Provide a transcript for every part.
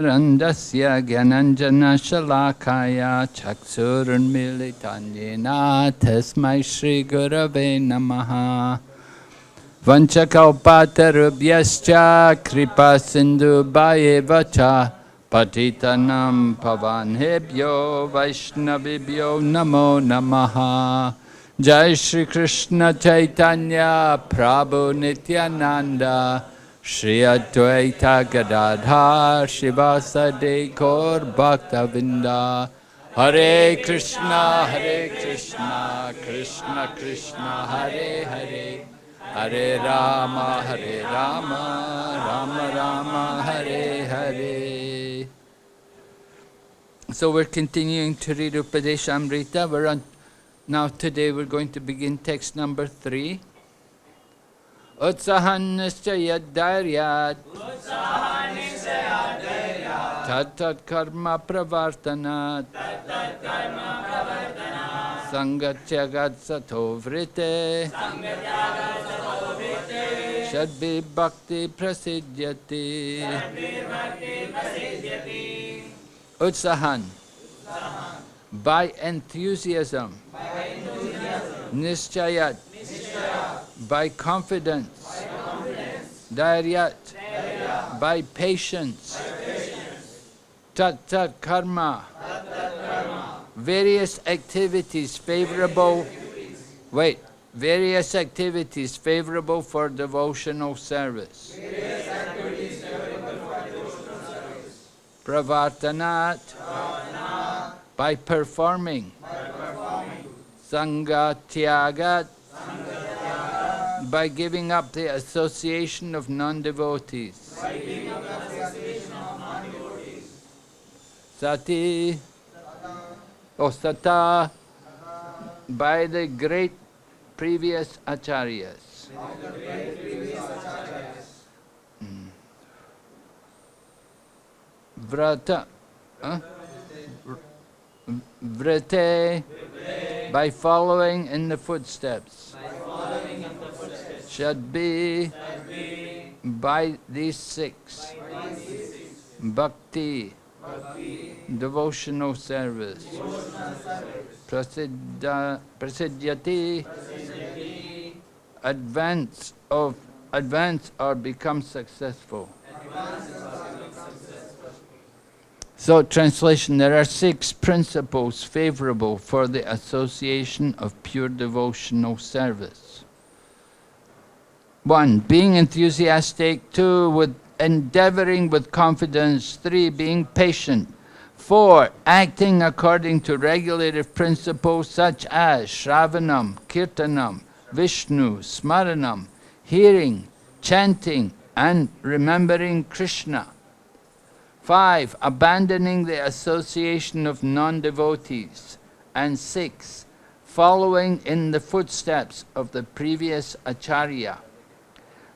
Randasya Gyananjana Shalakaya Chaksurunmilitanyena Tasmai Shri Gurave Namaha Vanchakalpatarubhyascha Kripa Sindhu Bhayevacha Patitanam Pavanebhyo Vaishnavibhyo Namo Namaha Jai Shri Krishna Chaitanya Prabhu Nityananda Shri Advaita Gadadhar Shivasade Gaur Bhaktavinda Hare Krishna Krishna Krishna Hare Hare Hare Rama Rama Rama Hare Hare. So we're continuing to read Upadeshamrita. Now today we're going to begin text number 3. Utsahan nischayat dhairyat tat karma pravartanat sangatyagat sato vrite shadbhi bhakti prasidyati. Utsahan, by enthusiasm. Nischayat, by confidence. Dhairyat, by patience. Tat karma, various activities favorable. Various activities favorable for devotional service. Pravartanat, by performing. Sangatyagat, by giving up the association of non-devotees. Sati, Sata, by the great previous acharyas. Vrata, vrate, by following in the footsteps. Should be by these 6. Bhakti, devotional service. Prasidyati, advance or become successful. So, translation, there are 6 principles favorable for the association of pure devotional service. 1, being enthusiastic. 2, with endeavoring with confidence. 3, being patient. 4, acting according to regulative principles such as Shravanam, Kirtanam, Vishnu, Smaranam, hearing, chanting, and remembering Krishna. 5, abandoning the association of non-devotees. And 6, following in the footsteps of the previous acharya.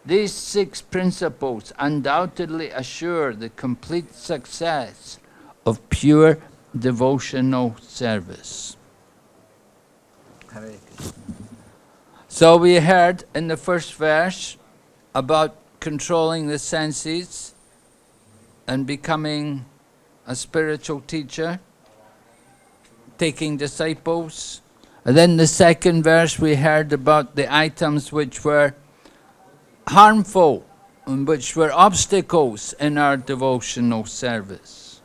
These 6 principles undoubtedly assure the complete success of pure devotional service. So we heard in the first verse about controlling the senses and becoming a spiritual teacher, taking disciples. And then the second verse we heard about the items which were harmful and which were obstacles in our devotional service.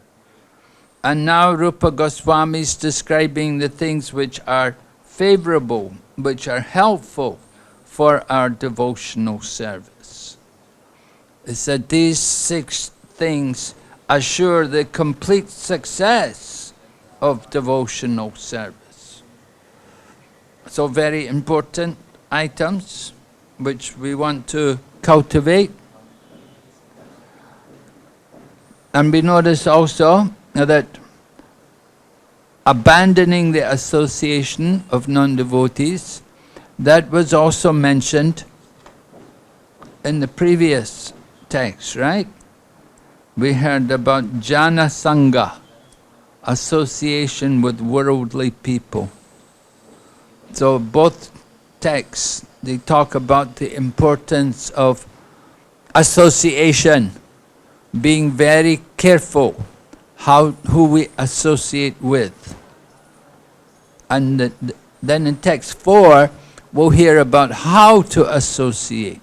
And now Rupa Goswami is describing the things which are favorable, which are helpful for our devotional service. He said these 6 things assure the complete success of devotional service. So very important items which we want to cultivate. And we notice also that abandoning the association of non-devotees, that was also mentioned in the previous text, right? We heard about Jana Sangha, association with worldly people. So both texts, they talk about the importance of association being very careful who we associate with. And then in text 4, we'll hear about how to associate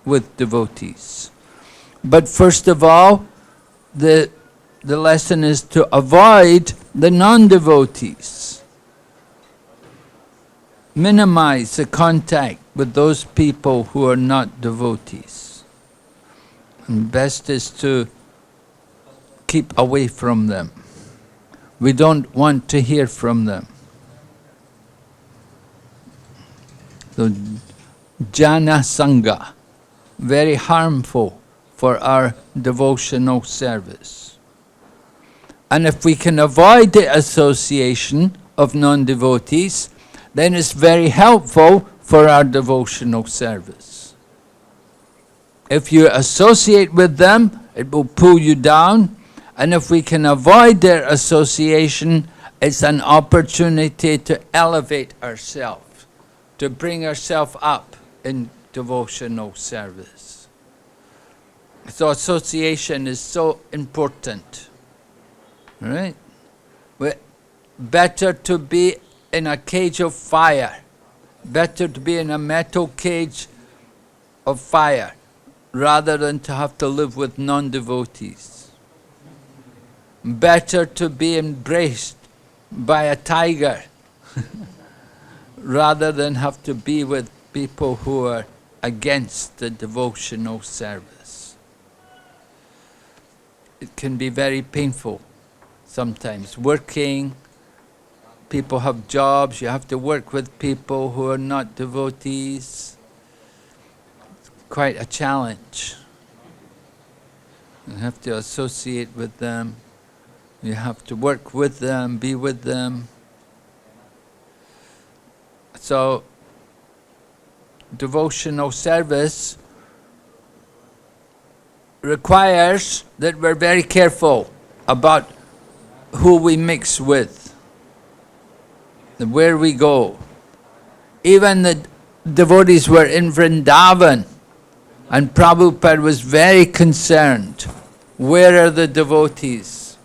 with devotees. But first of all, the lesson is to avoid the non-devotees. Minimize the contact with those people who are not devotees. And best is to keep away from them. We don't want to hear from them. So, jana sangha, very harmful for our devotional service. And if we can avoid the association of non-devotees, then it's very helpful for our devotional service. If you associate with them, it will pull you down, and if we can avoid their association, it's an opportunity to elevate ourselves, to bring ourselves up in devotional service. So association is so important, right? Better to be in a cage of fire, better to be in a metal cage of fire, rather than to have to live with non-devotees. Better to be embraced by a tiger, rather than have to be with people who are against the devotional service. It can be very painful sometimes. Working, people have jobs, you have to work with people who are not devotees. It's quite a challenge. You have to associate with them, you have to work with them, be with them. So, devotional service requires that we're very careful about who we mix with, and where we go. Even the devotees were in Vrindavan, and Prabhupada was very concerned. Where are the devotees?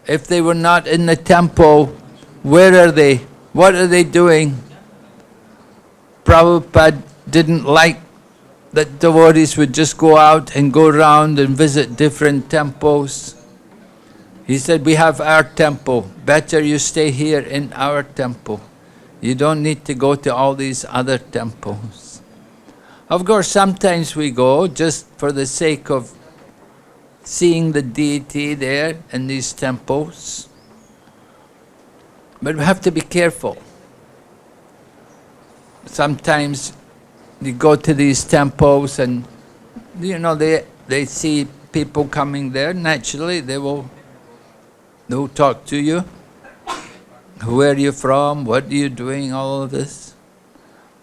If they were not in the temple, where are they? What are they doing? Prabhupada didn't like that devotees would just go out and go around and visit different temples. He said, we have our temple. Better you stay here in our temple. You don't need to go to all these other temples. Of course, sometimes we go just for the sake of seeing the deity there in these temples. But we have to be careful. Sometimes you go to these temples and they see people coming there. Naturally, they'll talk to you. Where are you from? What are you doing? All of this.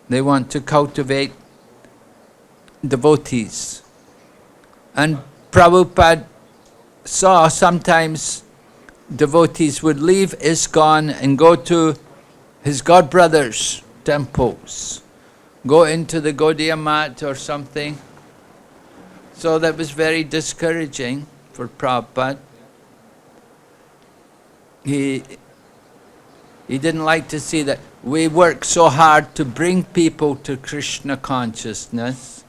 They want to cultivate devotees. And Prabhupada saw sometimes devotees would leave ISKCON and go to his godbrothers' temples, go into the Gaudiya Mat or something. So that was very discouraging for Prabhupada. He didn't like to see that we work so hard to bring people to Krishna consciousness.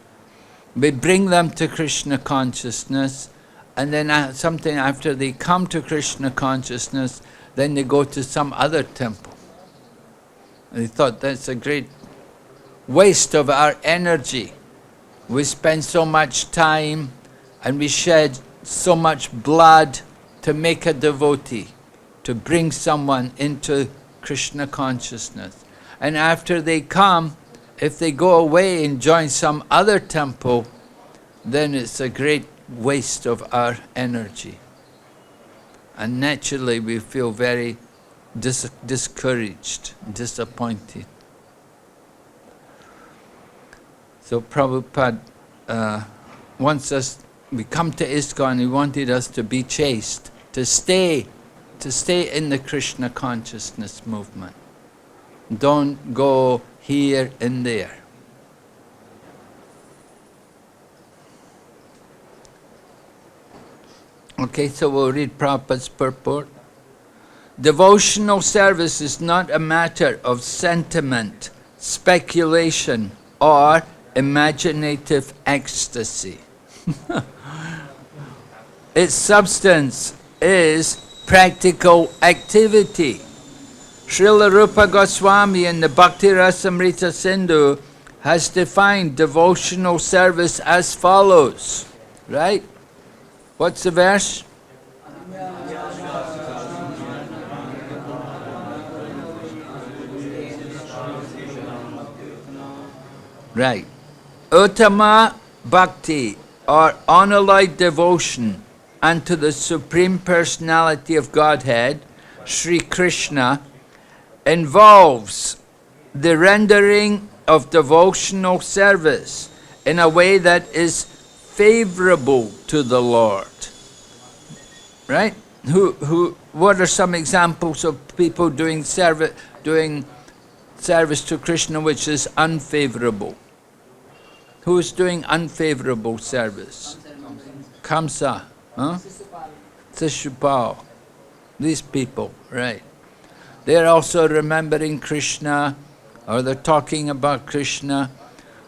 We bring them to Krishna consciousness, and then something after they come to Krishna consciousness, then they go to some other temple. And he thought that's a great waste of our energy. We spend so much time and we shed so much blood to make a devotee, to bring someone into Krishna consciousness. And after they come, if they go away and join some other temple, then it's a great waste of our energy. And naturally we feel very discouraged, disappointed. So Prabhupada wants us, we come to ISKCON, he wanted us to be chaste, to stay in the Krishna consciousness movement. Don't go here and there. Okay, so we'll read Prabhupada's purport. Devotional service is not a matter of sentiment, speculation, or imaginative ecstasy. Its substance is practical activity. Srila Rupa Goswami in the Bhakti Rasamrita Sindhu has defined devotional service as follows. Right? What's the verse? Right. Uttama Bhakti, or unalloyed devotion unto the Supreme Personality of Godhead, Sri Krishna, involves the rendering of devotional service in a way that is favorable to the Lord. Right? What are some examples of people doing service to Krishna which is unfavorable? Who is doing unfavorable service? Kamsa, huh? Sishupal. These people, right. They're also remembering Krishna, or they're talking about Krishna,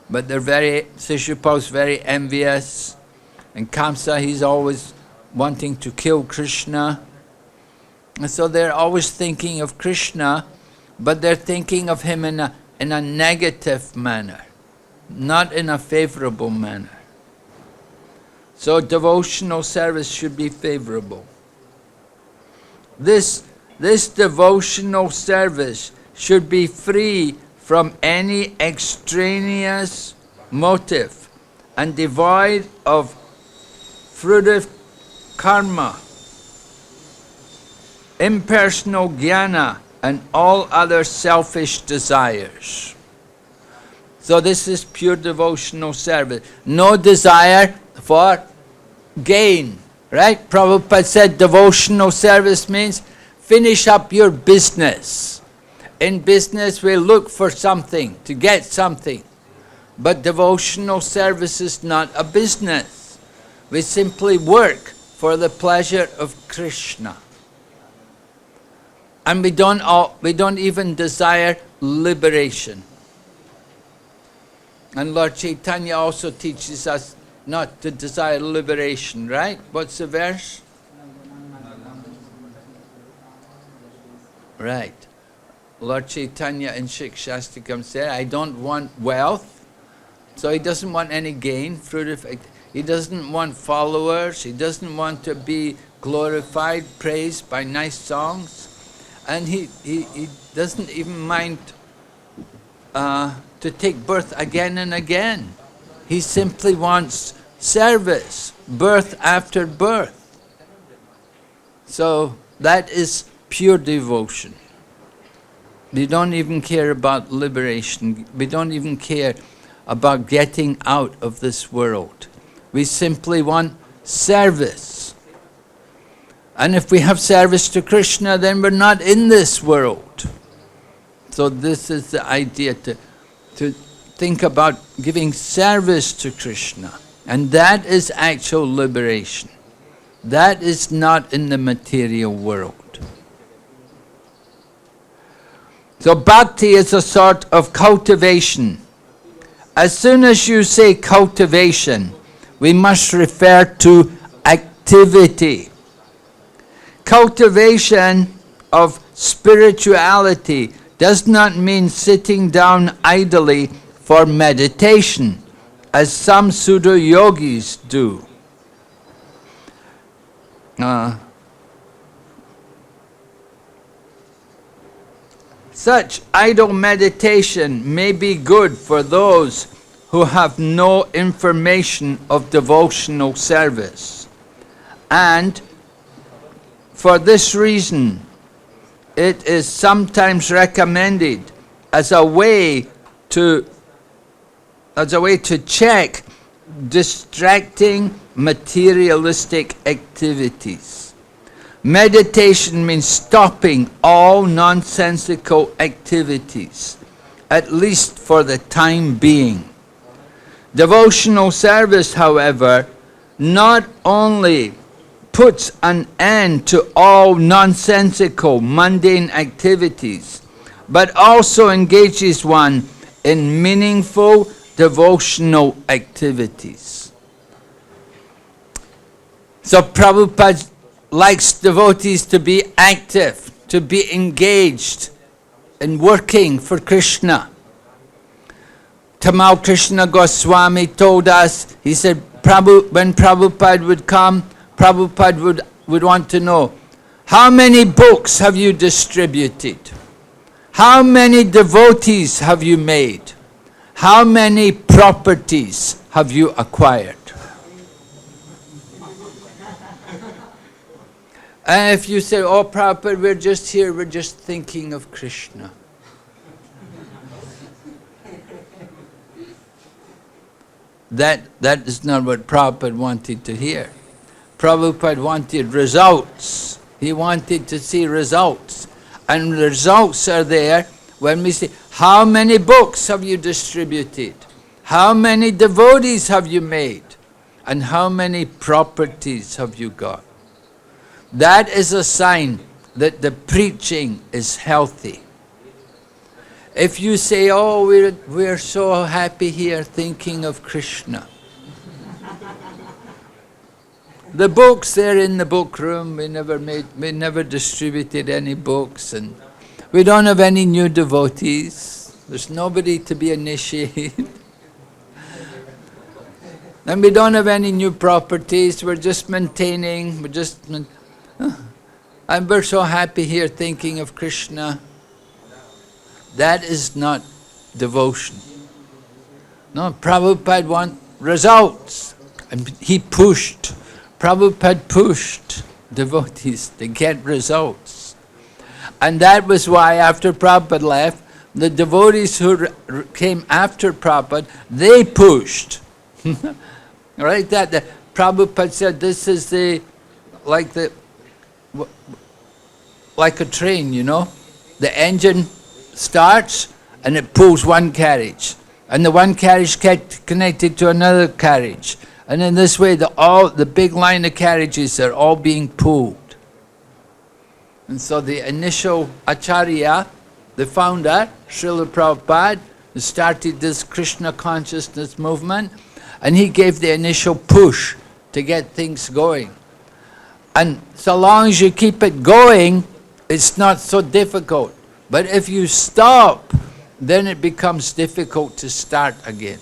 but Sishupal's very envious, and Kamsa, he's always wanting to kill Krishna. And so they're always thinking of Krishna, but they're thinking of him in a negative manner, not in a favorable manner. So devotional service should be favorable. This devotional service should be free from any extraneous motive and devoid of fruitive karma, impersonal jnana, and all other selfish desires. So this is pure devotional service. No desire for gain, right? Prabhupada said devotional service means finish up your business. In business we look for something, to get something. But devotional service is not a business. We simply work for the pleasure of Krishna. And we don't even desire liberation. And Lord Chaitanya also teaches us not to desire liberation, right? What's the verse? Right. Lord Chaitanya in Shikshastikam said, I don't want wealth. So he doesn't want any gain, he doesn't want followers, he doesn't want to be glorified, praised by nice songs. And he doesn't even mind to take birth again and again. He simply wants service, birth after birth. So that is pure devotion. We don't even care about liberation. We don't even care about getting out of this world. We simply want service. And if we have service to Krishna, then we're not in this world. So this is the idea, to think about giving service to Krishna. And that is actual liberation. That is not in the material world. So bhakti is a sort of cultivation. As soon as you say cultivation, we must refer to activity. Cultivation of spirituality does not mean sitting down idly for meditation, as some pseudo-yogis do. Such idle meditation may be good for those who have no information of devotional service. And for this reason, it is sometimes recommended as a way to check distracting materialistic activities. Meditation means stopping all nonsensical activities, at least for the time being. Devotional service, however, not only puts an end to all nonsensical, mundane activities, but also engages one in meaningful devotional activities. So Prabhupada likes devotees to be active, to be engaged in working for Krishna. Tamal Krishna Goswami told us, he said, when Prabhupada would come, Prabhupada would want to know, how many books have you distributed? How many devotees have you made? How many properties have you acquired? And if you say, oh Prabhupada, we're just here, we're just thinking of Krishna. That is not what Prabhupada wanted to hear. Prabhupada wanted results. He wanted to see results. And results are there when we say, how many books have you distributed? How many devotees have you made? And how many properties have you got? That is a sign that the preaching is healthy. If you say, oh, we're so happy here thinking of Krishna. The books, they're in the book room. We never distributed any books, and we don't have any new devotees. There's nobody to be initiated. And we don't have any new properties. We're just maintaining, and we're so happy here thinking of Krishna. That is not devotion. No, Prabhupada wants results. And he pushed. Prabhupada pushed devotees to get results. And that was why after Prabhupada left, the devotees who came after Prabhupada, they pushed. Right? That Prabhupada said this is like a train, you know. The engine starts and it pulls one carriage. And the one carriage gets connected to another carriage. And in this way, the big line of carriages are all being pulled. And so the initial Acharya, the founder, Srila Prabhupada, started this Krishna consciousness movement, and he gave the initial push to get things going. And so long as you keep it going, it's not so difficult. But if you stop, then it becomes difficult to start again.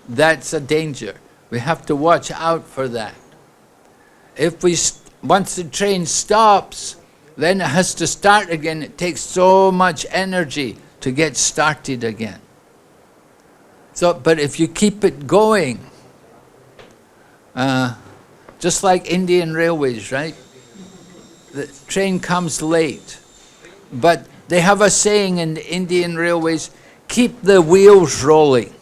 That's a danger. We have to watch out for that. Once the train stops, then it has to start again. It takes so much energy to get started again. But if you keep it going, just like Indian Railways, right? The train comes late. But they have a saying in the Indian Railways, keep the wheels rolling.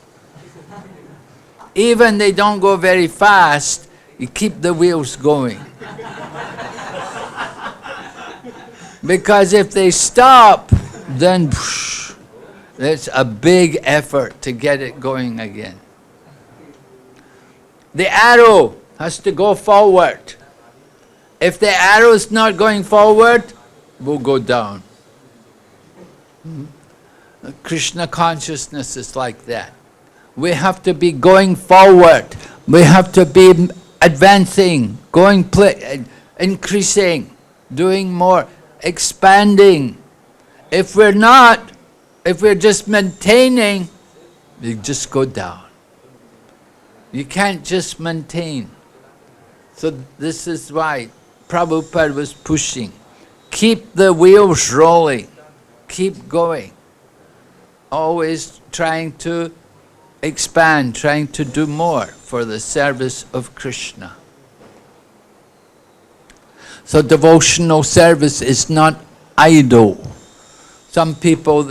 Even they don't go very fast, you keep the wheels going. Because if they stop, then it's a big effort to get it going again. The arrow has to go forward. If the arrow is not going forward, we'll go down. Krishna consciousness is like that. We have to be going forward. We have to be advancing, increasing, doing more, expanding. If we're not, if we're just maintaining, we just go down. You can't just maintain. So this is why Prabhupada was pushing. Keep the wheels rolling. Keep going. Always trying to expand, trying to do more for the service of Krishna. So devotional service is not idle. Some people,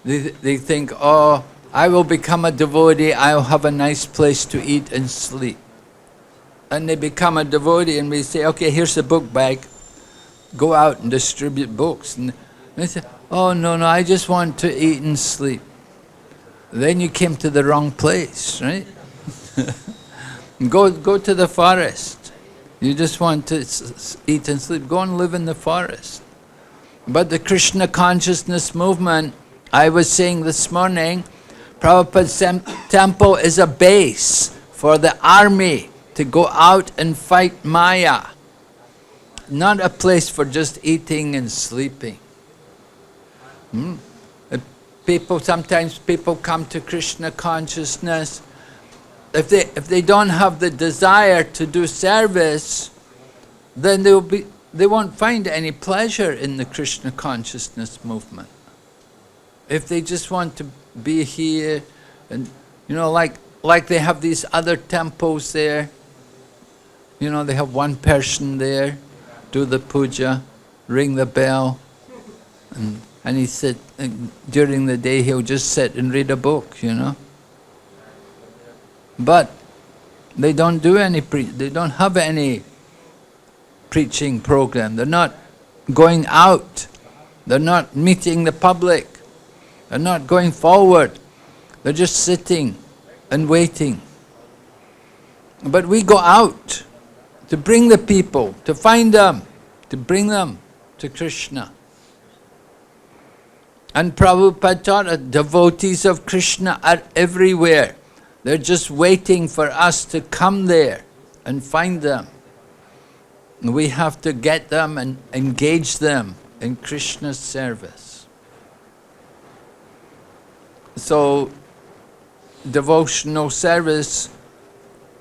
they think, oh, I will become a devotee, I'll have a nice place to eat and sleep. And they become a devotee and we say, okay, here's a book bag. Go out and distribute books. And they say, oh, no, I just want to eat and sleep. Then you came to the wrong place, right? Go to the forest. You just want to eat and sleep. Go and live in the forest. But the Krishna consciousness movement, I was saying this morning, Prabhupada's temple is a base for the army to go out and fight Maya. Not a place for just eating and sleeping. Sometimes people come to Krishna consciousness. If they don't have the desire to do service, then they won't find any pleasure in the Krishna consciousness movement. If they just want to be here, and like they have these other temples there, they have one person there, do the puja, ring the bell, and he sit during the day. He'll just sit and read a book, But they don't do they don't have any preaching program. They're not going out. They're not meeting the public. They're not going forward. They're just sitting and waiting. But we go out to bring the people, to find them, to bring them to Krishna. And Prabhupada taught us, devotees of Krishna are everywhere. They're just waiting for us to come there and find them. We have to get them and engage them in Krishna's service. So, devotional service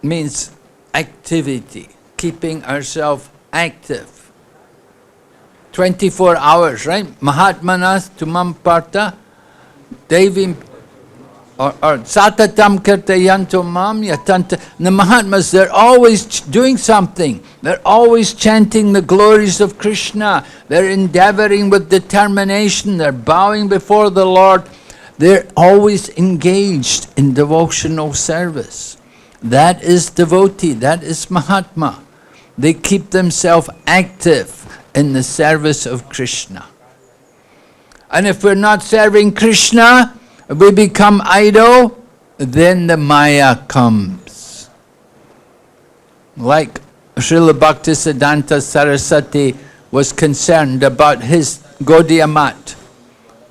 means activity, keeping ourselves active. 24 hours, right? Mahatmanas tumam parta devim or satatam kirtayanto mam yatanta. The Mahatmas, they're always doing something. They're always chanting the glories of Krishna. They're endeavoring with determination. They're bowing before the Lord. They're always engaged in devotional service. That is devotee, that is Mahatma. They keep themselves active in the service of Krishna. And if we're not serving Krishna, we become idle, then the Maya comes. Like Srila Bhaktisiddhanta Saraswati was concerned about his Gaudiya mat.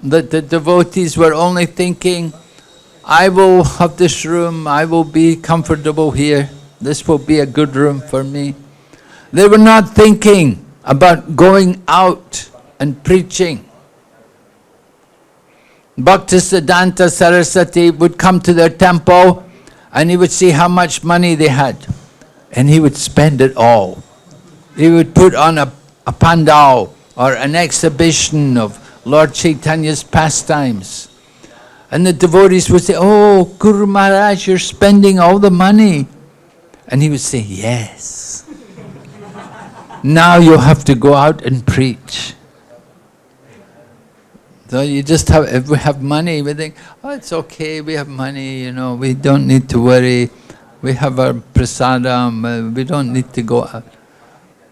That the devotees were only thinking, I will have this room, I will be comfortable here, this will be a good room for me. They were not thinking about going out and preaching. Bhaktisiddhanta Saraswati would come to their temple and he would see how much money they had and he would spend it all. He would put on a pandal or an exhibition of Lord Chaitanya's pastimes. And the devotees would say, oh, Guru Maharaj, you're spending all the money. And he would say, yes. Now you have to go out and preach. So you just have, if we have money, we think, oh, it's okay, we have money, we don't need to worry. We have our prasadam, we don't need to go out.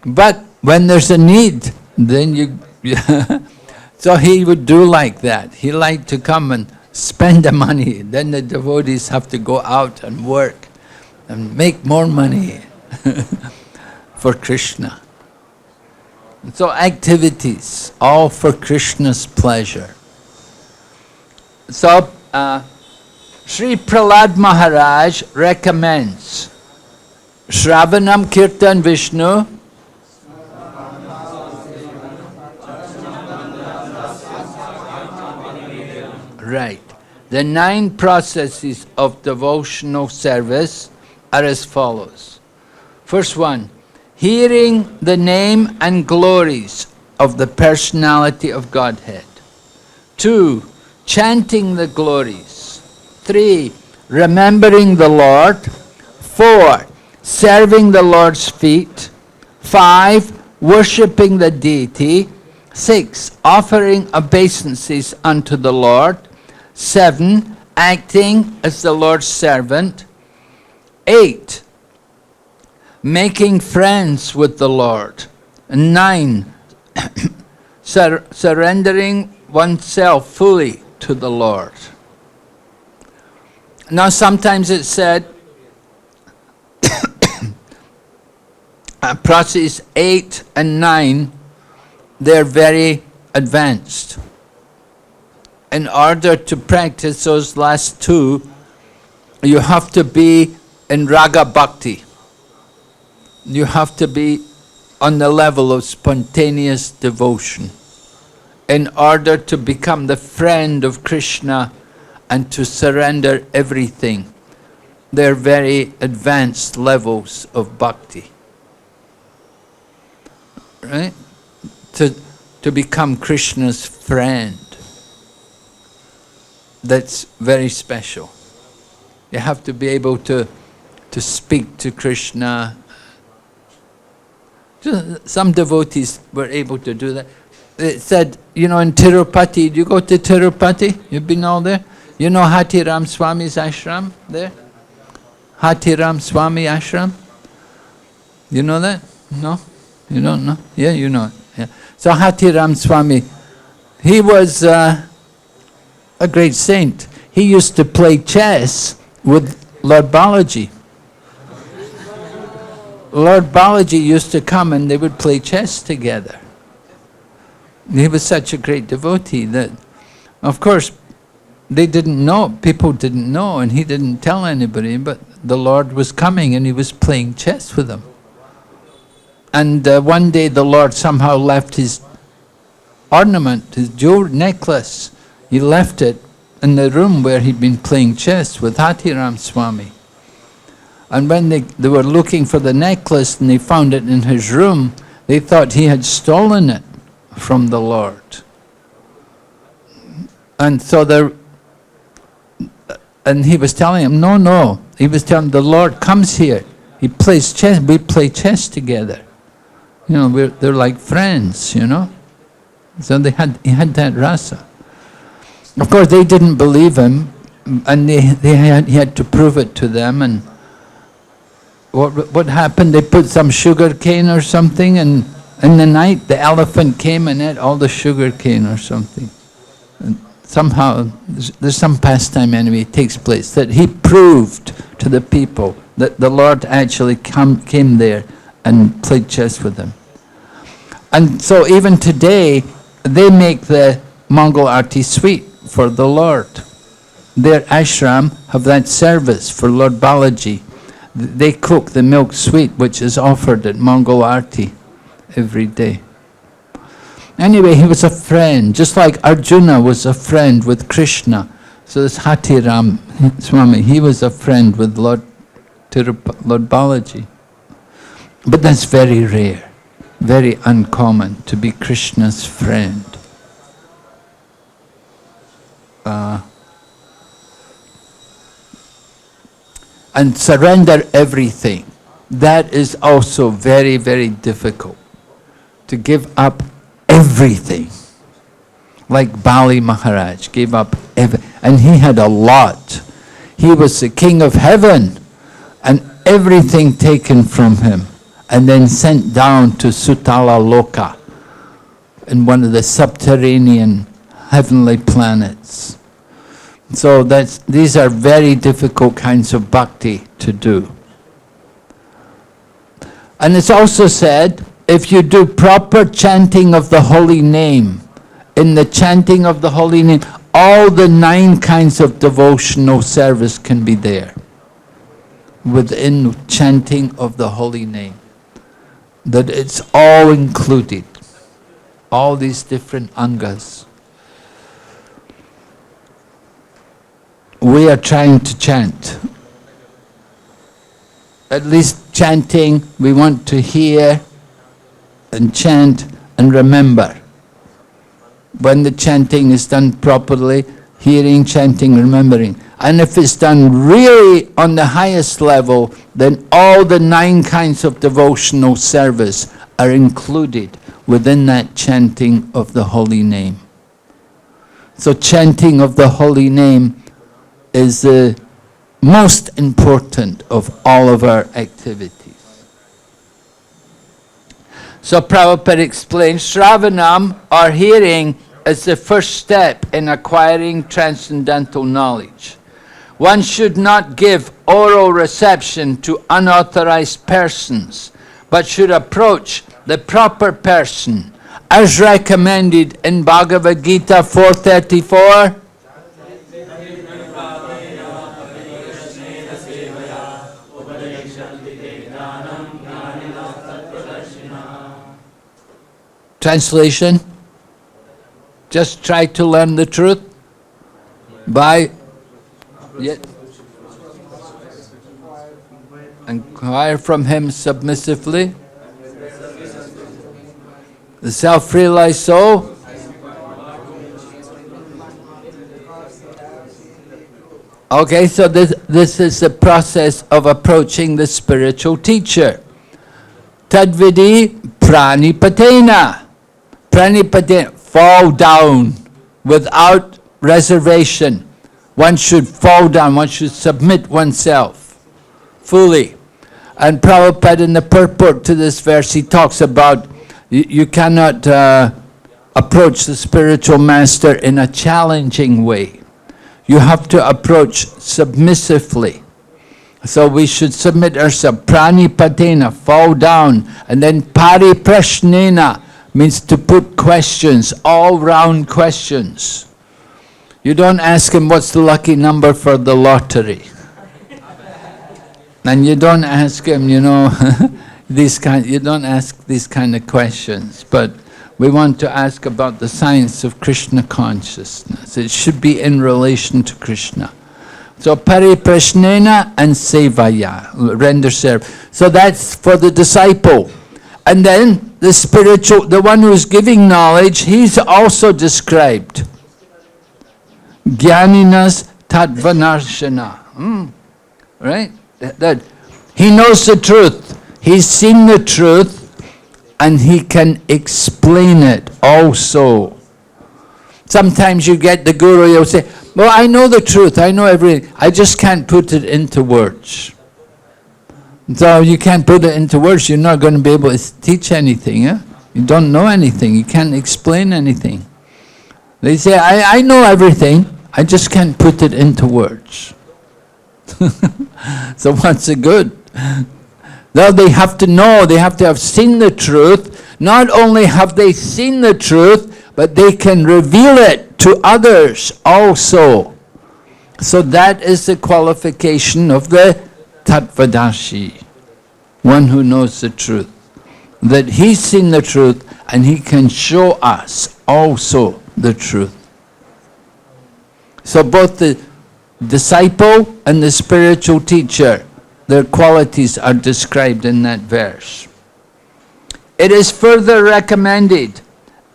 But when there's a need, then you... So he would do like that. He liked to come and spend the money. Then the devotees have to go out and work and make more money for Krishna. So activities, all for Krishna's pleasure. So Sri Prahlad Maharaj recommends Shravanam Kirtan Vishnu, right. The 9 processes of devotional service are as follows. First one, hearing the name and glories of the personality of Godhead. 2, chanting the glories. 3, remembering the Lord. 4, serving the Lord's feet. 5, worshipping the deity. 6, offering obeisances unto the Lord. 7, acting as the Lord's servant. 8, making friends with the Lord. 9, surrendering oneself fully to the Lord. Now sometimes it's said process 8 and 9, they're very advanced. In order to practice those last two, you have to be in raga bhakti. You have to be on the level of spontaneous devotion in order to become the friend of Krishna and to surrender everything. They're very advanced levels of bhakti. Right? To become Krishna's friend. That's very special. You have to be able to speak to Krishna. Some devotees were able to do that. It said, you know, in Tirupati, do you go to Tirupati? You've been all there? You know Hatiram Swami's ashram there? Hatiram Swami ashram? You know that? No? You don't know? Yeah, you know it. Yeah. So Hatiram Swami, he was a great saint. He used to play chess with Lord Balaji. Lord Balaji used to come and they would play chess together. He was such a great devotee that, of course, they didn't know, people didn't know, and he didn't tell anybody, but the Lord was coming and he was playing chess with them. And one day the Lord somehow left his ornament, his jewel necklace. He left it in the room where he'd been playing chess with Hatiram Swami. And when they were looking for the necklace and they found it in his room, they thought he had stolen it from the Lord. And so and he was telling him, no. He was telling him, the Lord comes here. He plays chess, we play chess together. You know, they're like friends, you know. So he had that rasa. Of course, they didn't believe him, and he had to prove it to them. And what happened? They put some sugar cane or something, and in the night the elephant came and ate all the sugar cane or something. And somehow there's some pastime anyway takes place that he proved to the people that the Lord actually came there and played chess with them. And so even today, they make the Mangal Arti sweet for the Lord. Their ashram have that service for Lord Balaji. They cook the milk sweet which is offered at Mangal Arti every day. Anyway, he was a friend, just like Arjuna was a friend with Krishna. So this Hatiram Swami, he was a friend with Lord Balaji. But that's very rare, very uncommon to be Krishna's friend. And surrender everything. That is also very, very difficult. To give up everything. Like Bali Maharaj gave up everything. And he had a lot. He was the king of heaven. And everything taken from him. And then sent down to Sutala Loka. In one of the subterranean heavenly planets. So these are very difficult kinds of bhakti to do. And it's also said, if you do proper chanting of the holy name, in the chanting of the holy name, all the 9 kinds of devotional service can be there. Within chanting of the holy name. That it's all included. All these different angas. We are trying to chant. At least chanting, we want to hear and chant and remember. When the chanting is done properly, hearing, chanting, remembering. And if it's done really on the highest level, then all the 9 kinds of devotional service are included within that chanting of the holy name. So chanting of the holy name is the most important of all of our activities. So Prabhupada explains, Shravanam, or hearing, is the first step in acquiring transcendental knowledge. One should not give oral reception to unauthorized persons, but should approach the proper person, as recommended in Bhagavad Gita 434. Translation: just try to learn the truth by inquire from him submissively. The self-realized soul okay, so this is the process of approaching the spiritual teacher. Tadvidi pranipatena. Pranipatena, fall down without reservation. One should fall down, one should submit oneself fully. And Prabhupada, in the purport to this verse, he talks about you cannot approach the spiritual master in a challenging way. You have to approach submissively. So we should submit ourselves. Pranipatena, fall down. And then pariprashnena means to put questions, all-round questions. You don't ask him what's the lucky number for the lottery. And you don't ask him, you know, you don't ask these kind of questions. But we want to ask about the science of Krishna consciousness. It should be in relation to Krishna. So pariprashnena and sevaya, render service. So that's for the disciple. And then the spiritual, the one who's giving knowledge, he's also described. Jnaninas tatvanarshana. Right? That he knows the truth. He's seen the truth and he can explain it also. Sometimes you get the guru, he'll say, well, I know the truth, I know everything, I just can't put it into words. So you can't put it into words, you're not going to be able to teach anything. You don't know anything, you can't explain anything. They say, I know everything, I just can't put it into words. So what's the good? Now they have to know, they have to have seen the truth. Not only have they seen the truth, but they can reveal it to others also. So that is the qualification of the Tattvadashi, one who knows the truth. That he's seen the truth and he can show us also the truth. So both the disciple and the spiritual teacher, their qualities are described in that verse. It is further recommended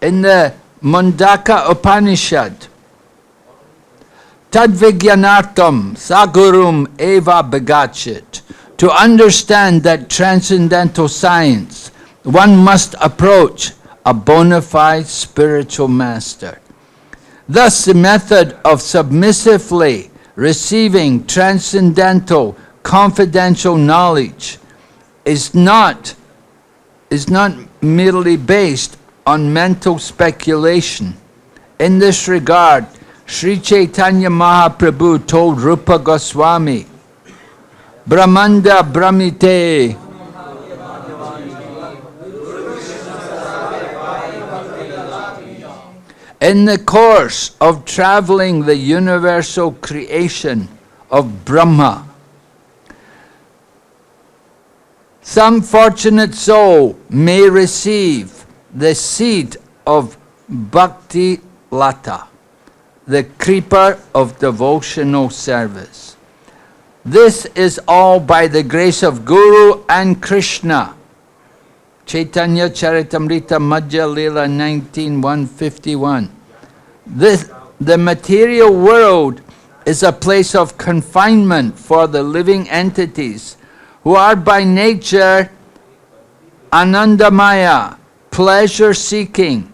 in the Mundaka Upanishad, Tadvigyanartam Sagurum Eva Begachit. To understand that transcendental science, one must approach a bona fide spiritual master. Thus, the method of submissively receiving transcendental, confidential knowledge is not merely based on mental speculation. In this regard, Sri Chaitanya Mahaprabhu told Rupa Goswami, Brahmanda Brahmite. In the course of traveling the universal creation of Brahma, some fortunate soul may receive the seed of Bhakti Lata, the creeper of devotional service. This is all by the grace of Guru and Krishna. Chaitanya Charitamrita Madhya Leela 19:151. The material world is a place of confinement for the living entities who are by nature anandamaya, pleasure-seeking.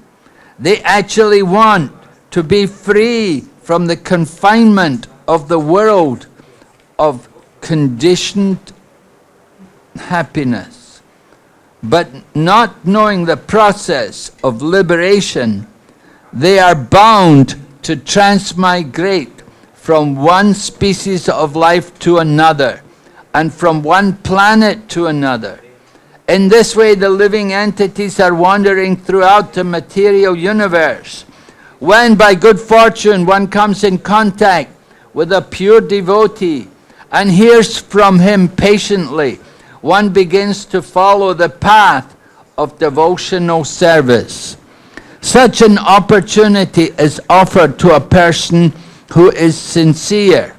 They actually want to be free from the confinement of the world of conditioned happiness. But not knowing the process of liberation, they are bound to transmigrate from one species of life to another, and from one planet to another. In this way, the living entities are wandering throughout the material universe. When by good fortune one comes in contact with a pure devotee and hears from him patiently, one begins to follow the path of devotional service. Such an opportunity is offered to a person who is sincere.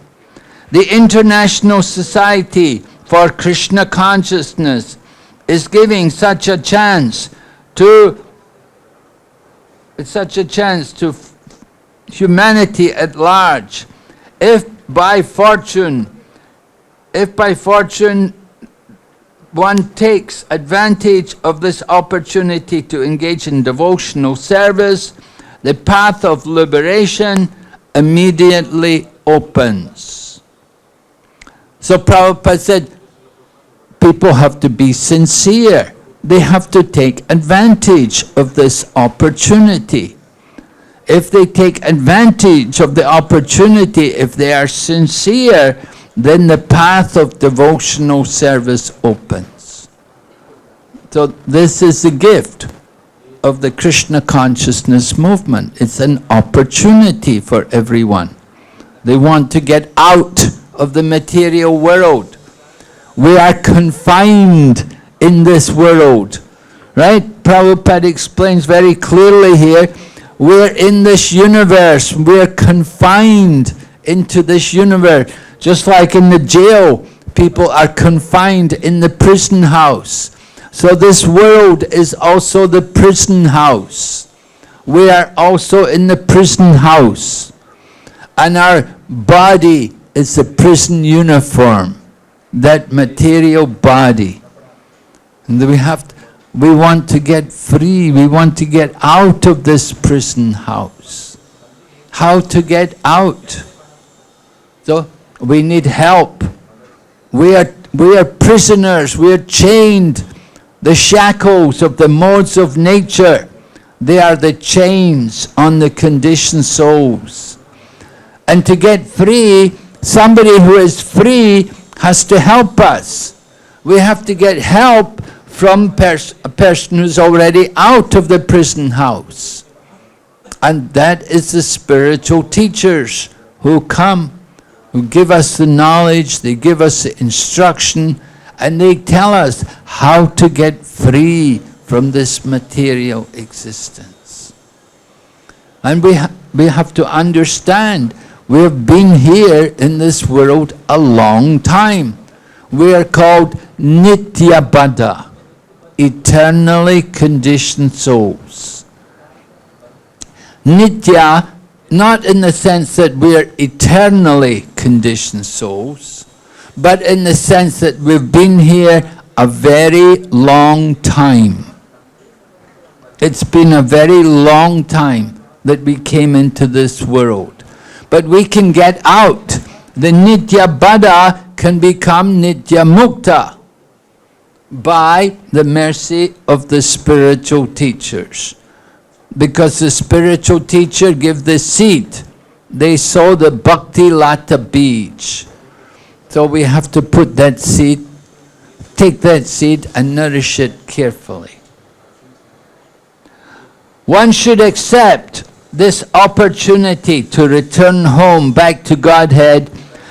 The International Society for Krishna Consciousness is giving such a chance to humanity at large. If by fortune one takes advantage of this opportunity to engage in devotional service, the path of liberation immediately opens. So Prabhupada said, people have to be sincere. They have to take advantage of this opportunity. If they take advantage of the opportunity, if they are sincere, then the path of devotional service opens. So this is the gift of the Krishna consciousness movement. It's an opportunity for everyone. They want to get out of the material world. We are confined in this world, right? Prabhupada explains very clearly here, we're in this universe, we're confined into this universe. Just like in the jail, people are confined in the prison house. So this world is also the prison house. We are also in the prison house. And our body is the prison uniform, that material body. And we want to get free, we want to get out of this prison house. How to get out? So we need help. We are prisoners, we are chained. The shackles of the modes of nature, they are the chains on the conditioned souls. And to get free, somebody who is free has to help us. We have to get help from a person who's already out of the prison house. And that is the spiritual teachers who come, who give us the knowledge, they give us the instruction, and they tell us how to get free from this material existence. And we have to understand, we have been here in this world a long time. We are called Nityabada, eternally conditioned souls. Nitya, not in the sense that we are eternally conditioned souls, but in the sense that we've been here a very long time. It's been a very long time that we came into this world. But we can get out. The Nitya Bada can become Nitya Mukta by the mercy of the spiritual teachers. Because the spiritual teacher give the seed. They sow the Bhakti Lata Bij. So we have to put that seed, take that seed and nourish it carefully. One should accept this opportunity to return home back to Godhead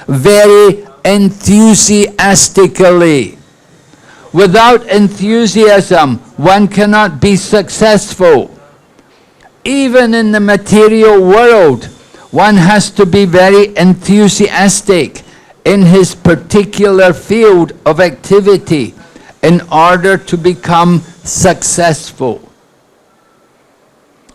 very enthusiastically. Without enthusiasm, one cannot be successful. Even in the material world, one has to be very enthusiastic in his particular field of activity in order to become successful.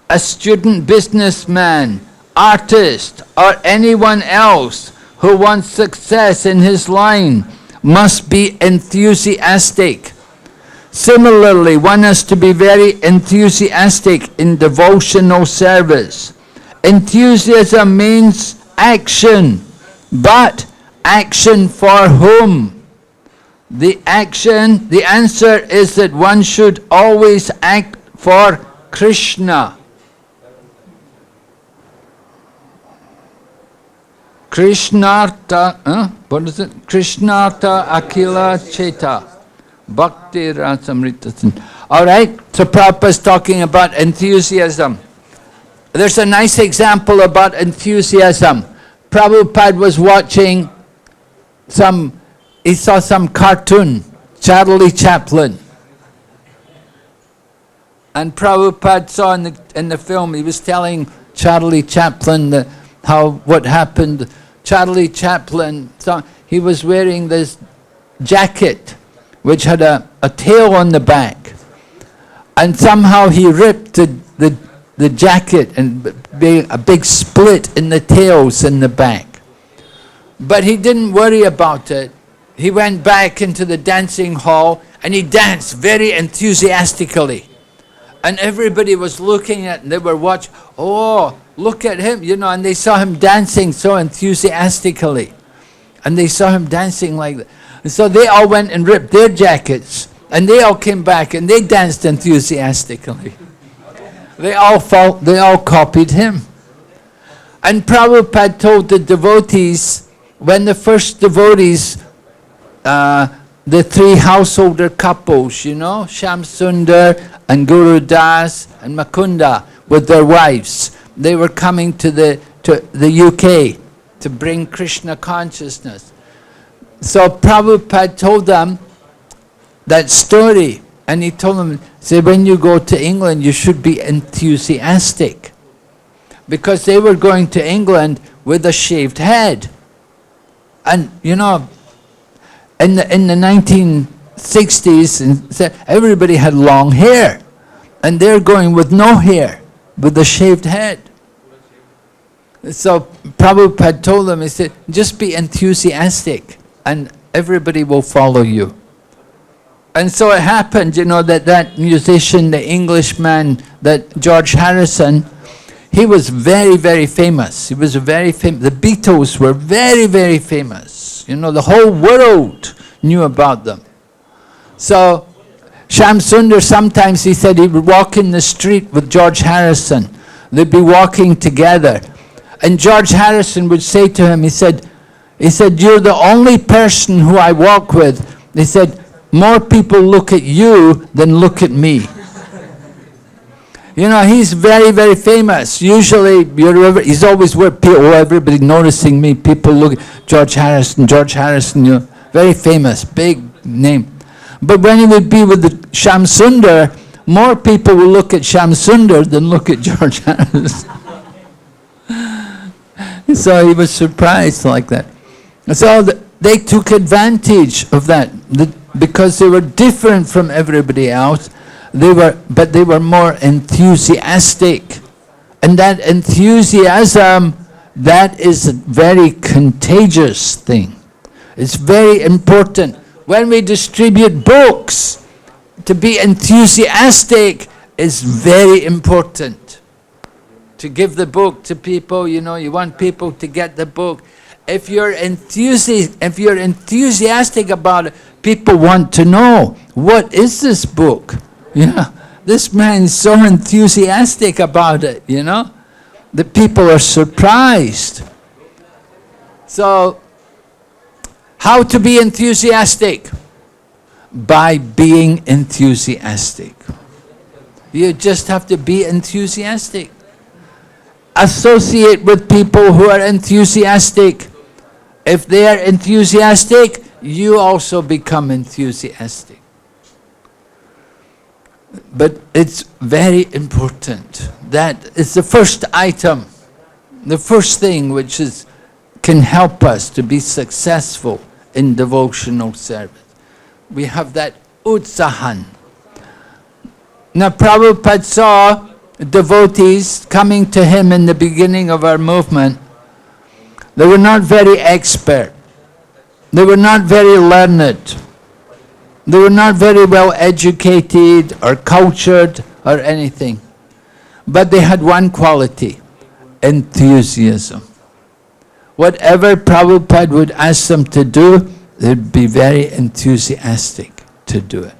A student businessman, artist, or anyone else who wants success in his line must be enthusiastic. Similarly, one has to be very enthusiastic in devotional service. Enthusiasm means action, but action for whom? The answer is that one should always act for Krishna. Krishnartha, what is it? Krishnartha Akila Cheta. Bhakti Rasamrita. All right, so Prabhupada's talking about enthusiasm. There's a nice example about enthusiasm. Prabhupada was watching he saw some cartoon, Charlie Chaplin. And Prabhupada saw in the film, he was telling Charlie Chaplin what happened. Charlie Chaplin, he was wearing this jacket which had a tail on the back. And somehow he ripped the jacket and a big split in the tails in the back. But he didn't worry about it. He went back into the dancing hall and he danced very enthusiastically. And everybody was looking at, and they were watching, oh, look at him, and they saw him dancing so enthusiastically. And they saw him dancing like that. And so they all went and ripped their jackets, and they all came back and they danced enthusiastically. They all copied him. And Prabhupada told the devotees, when the first devotees, the three householder couples, Shyam Sundar and Guru Das and Makunda with their wives, they were coming to the UK to bring Krishna consciousness. So Prabhupada told them that story, and he told them, when you go to England, you should be enthusiastic. Because they were going to England with a shaved head. And, in the 1960s, everybody had long hair. And they're going with no hair, with a shaved head. So Prabhupada told them, he said, just be enthusiastic and everybody will follow you. And so it happened, that musician, the Englishman, that George Harrison, he was very, very famous. He was very famous. The Beatles were very, very famous. The whole world knew about them. So Shyam Sundar, sometimes he said he would walk in the street with George Harrison. They'd be walking together. And George Harrison would say to him, he said, you're the only person who I walk with. He said, more people look at you than look at me. He's very, very famous. Usually, he's always with people, everybody noticing me. People look at George Harrison, very famous, big name. But when he would be with the Shyam Sundar, more people will look at Shyam Sundar than look at George Harrison. So he was surprised like that. So they took advantage of that because they were different from everybody else. But they were more enthusiastic. And that enthusiasm, that is a very contagious thing. It's very important. When we distribute books, to be enthusiastic is very important. To give the book to people, you want people to get the book. If you're enthusiastic about it, people want to know, what is this book? This man's so enthusiastic about it, The people are surprised. So, how to be enthusiastic? By being enthusiastic. You just have to be enthusiastic. Associate with people who are enthusiastic. If they are enthusiastic, you also become enthusiastic. But it's very important. That is the first item, the first thing which can help us to be successful in devotional service. We have that utsahan. Now Prabhupada saw devotees coming to him in the beginning of our movement. They were not very expert. They were not very learned. They were not very well educated or cultured or anything. But they had one quality, enthusiasm. Whatever Prabhupada would ask them to do, they'd be very enthusiastic to do it.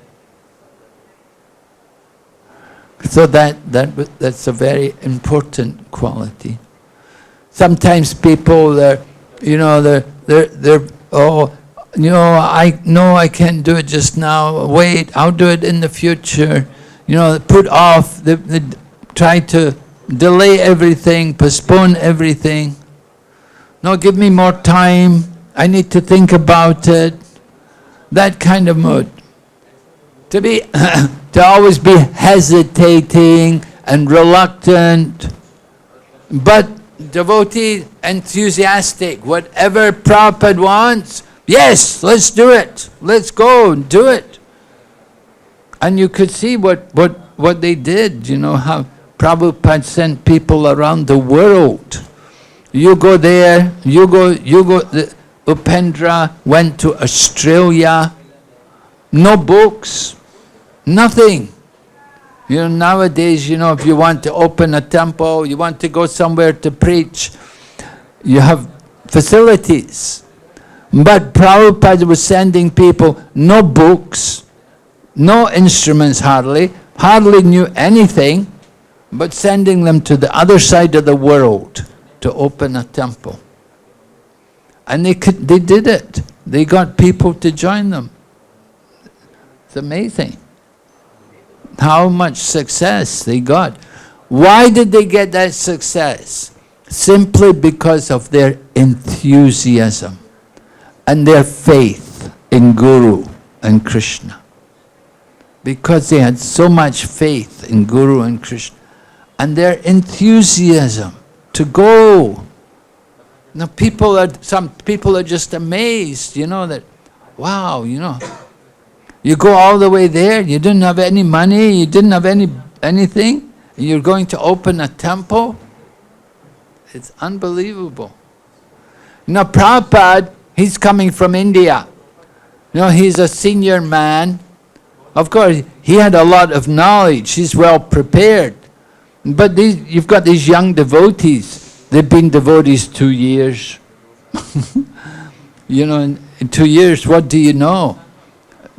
So that's a very important quality. Sometimes people, I can't do it just now. Wait, I'll do it in the future. Put off, they try to delay everything, postpone everything. No, give me more time. I need to think about it. That kind of mood. To always be hesitating and reluctant. But devotee, enthusiastic. Whatever Prabhupada wants, yes, let's do it. Let's go and do it. And you could see what they did, how Prabhupada sent people around the world. You go there, Upendra went to Australia, no books, nothing. Nowadays, if you want to open a temple, you want to go somewhere to preach, you have facilities. But Prabhupada was sending people, no books, no instruments hardly knew anything, but sending them to the other side of the world to open a temple. And they did it. They got people to join them. It's amazing how much success they got. Why did they get that success? Simply because of their enthusiasm and their faith in Guru and Krishna. Because they had so much faith in Guru and Krishna and their enthusiasm to go. Now some people are just amazed, that, wow, you go all the way there, you didn't have any money, you didn't have anything, and you're going to open a temple? It's unbelievable. Prabhupada, he's coming from India. He's a senior man. Of course, he had a lot of knowledge, he's well prepared. But you've got these young devotees. They've been devotees 2 years. In 2 years, what do you know?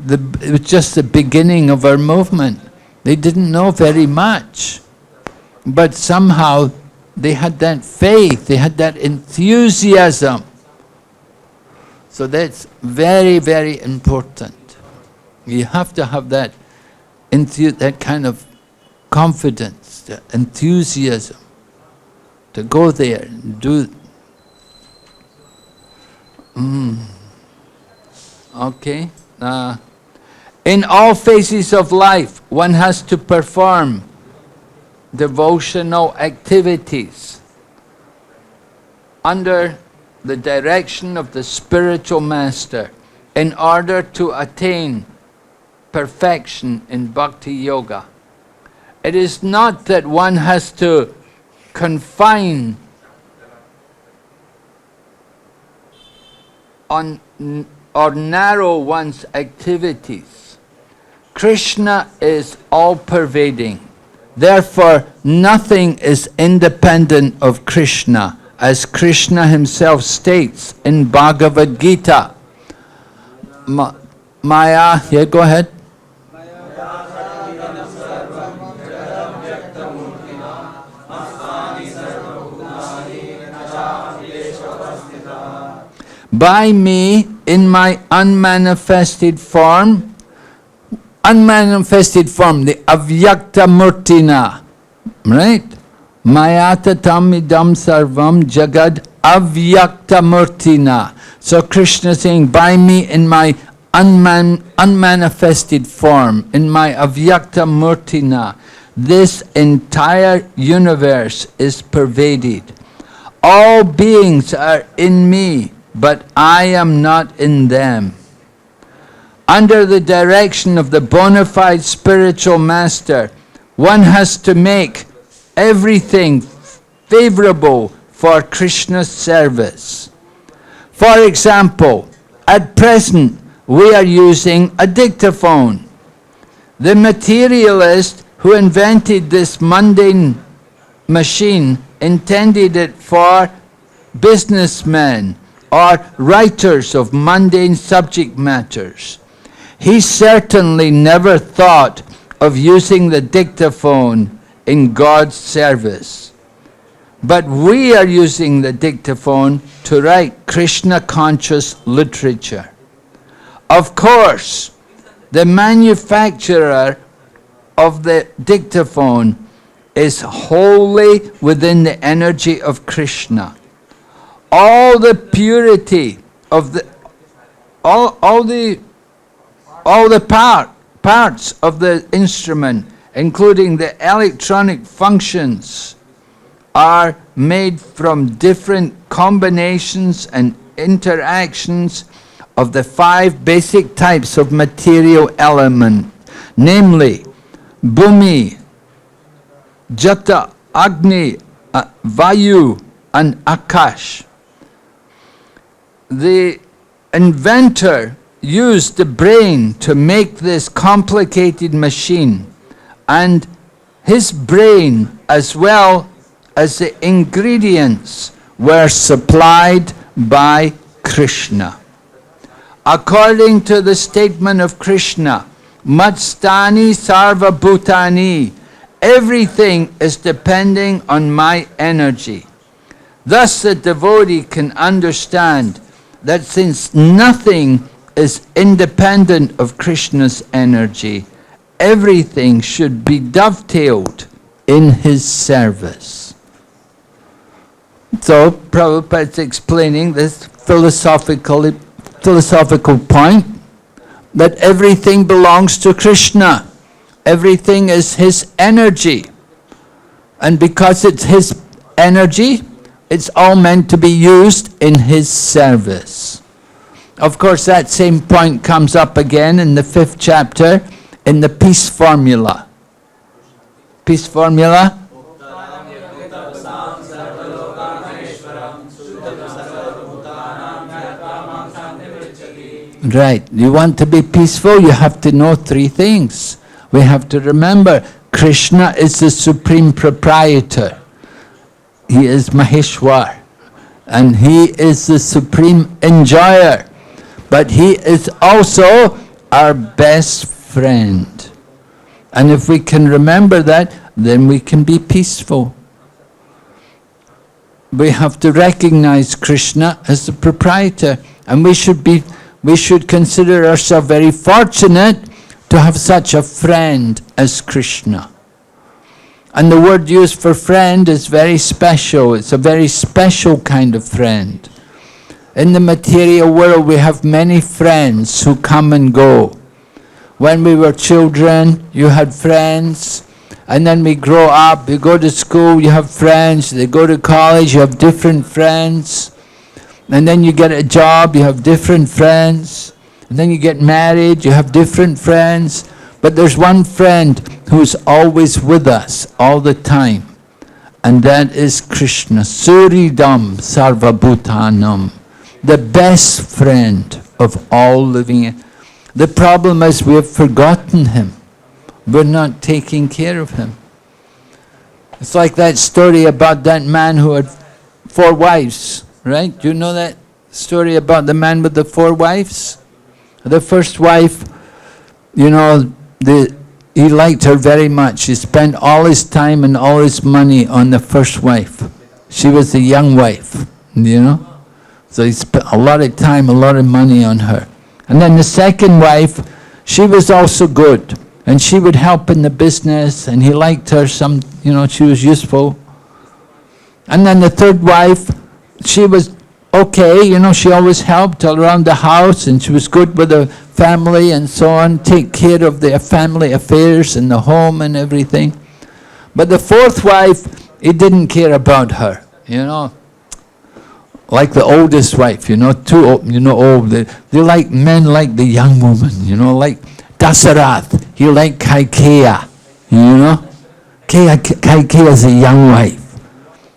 It was just the beginning of our movement. They didn't know very much. But somehow they had that faith, they had that enthusiasm. So that's very, very important. You have to have that kind of confidence, the enthusiasm, to go there and do. Okay. In all phases of life, one has to perform devotional activities under the direction of the spiritual master in order to attain perfection in Bhakti Yoga. It is not that one has to confine on or narrow one's activities. Krishna is all-pervading. Therefore, nothing is independent of Krishna, as Krishna himself states in Bhagavad Gita. Maya, yeah, go ahead. By me, in my unmanifested form, the avyakta murtina, right? Mayata tamidam sarvam jagad avyakta murtina. So Krishna is saying, by me in my unmanifested form, in my avyakta murtina, this entire universe is pervaded. All beings are in me, but I am not in them. Under the direction of the bona fide spiritual master, one has to make everything favorable for Krishna's service. For example, at present, we are using a dictaphone. The materialist who invented this mundane machine intended it for businessmen or writers of mundane subject matters. He certainly never thought of using the dictaphone in God's service. But we are using the dictaphone to write Krishna-conscious literature. Of course, the manufacturer of the dictaphone is wholly within the energy of Krishna. All the purity of the all the parts of the instrument, including the electronic functions, are made from different combinations and interactions of the 5 basic types of material element, namely Bhumi, Jata, Agni, Vayu and Akash. The inventor used the brain to make this complicated machine, and his brain as well as the ingredients were supplied by Krishna. According to the statement of Krishna, Matstani Sarva Bhutani, everything is depending on my energy. Thus the devotee can understand that since nothing is independent of Krishna's energy, everything should be dovetailed in his service. So Prabhupada's explaining this philosophical point, that everything belongs to Krishna. Everything is his energy. And because it's his energy, it's all meant to be used in his service. Of course, that same point comes up again in the 5th chapter in the peace formula. Peace formula? Right. You want to be peaceful, you have to know 3 things. We have to remember, Krishna is the supreme proprietor. He is Maheshwar. And he is the supreme enjoyer. But he is also our best friend. And if we can remember that, then we can be peaceful. We have to recognize Krishna as the proprietor. And we should consider ourselves very fortunate to have such a friend as Krishna. And the word used for friend is very special. It's a very special kind of friend. In the material world, we have many friends who come and go. When we were children, you had friends. And then we grow up, you go to school, you have friends. They go to college, you have different friends. And then you get a job, you have different friends. And then you get married, you have different friends. But there's one friend who's always with us all the time. And that is Krishna. Suridam Sarvabhutanam. The best friend of all living. The problem is we have forgotten him. We're not taking care of him. It's like that story about that man who had 4 wives, right? Do you know that story about the man with the 4 wives? The first wife, you know, he liked her very much. He spent all his time and all his money on the first wife. She was the young wife, you know. So he spent a lot of time, a lot of money on her. And then the second wife, she was also good. And she would help in the business, and he liked her, she was useful. And then the third wife, she was okay, she always helped around the house, and she was good with the family and so on, take care of the family affairs and the home and everything. But the fourth wife, he didn't care about her, like the oldest wife, too old, they like men like the young woman, like Dasarath, he liked Kaikeya, Kaikeya is a young wife.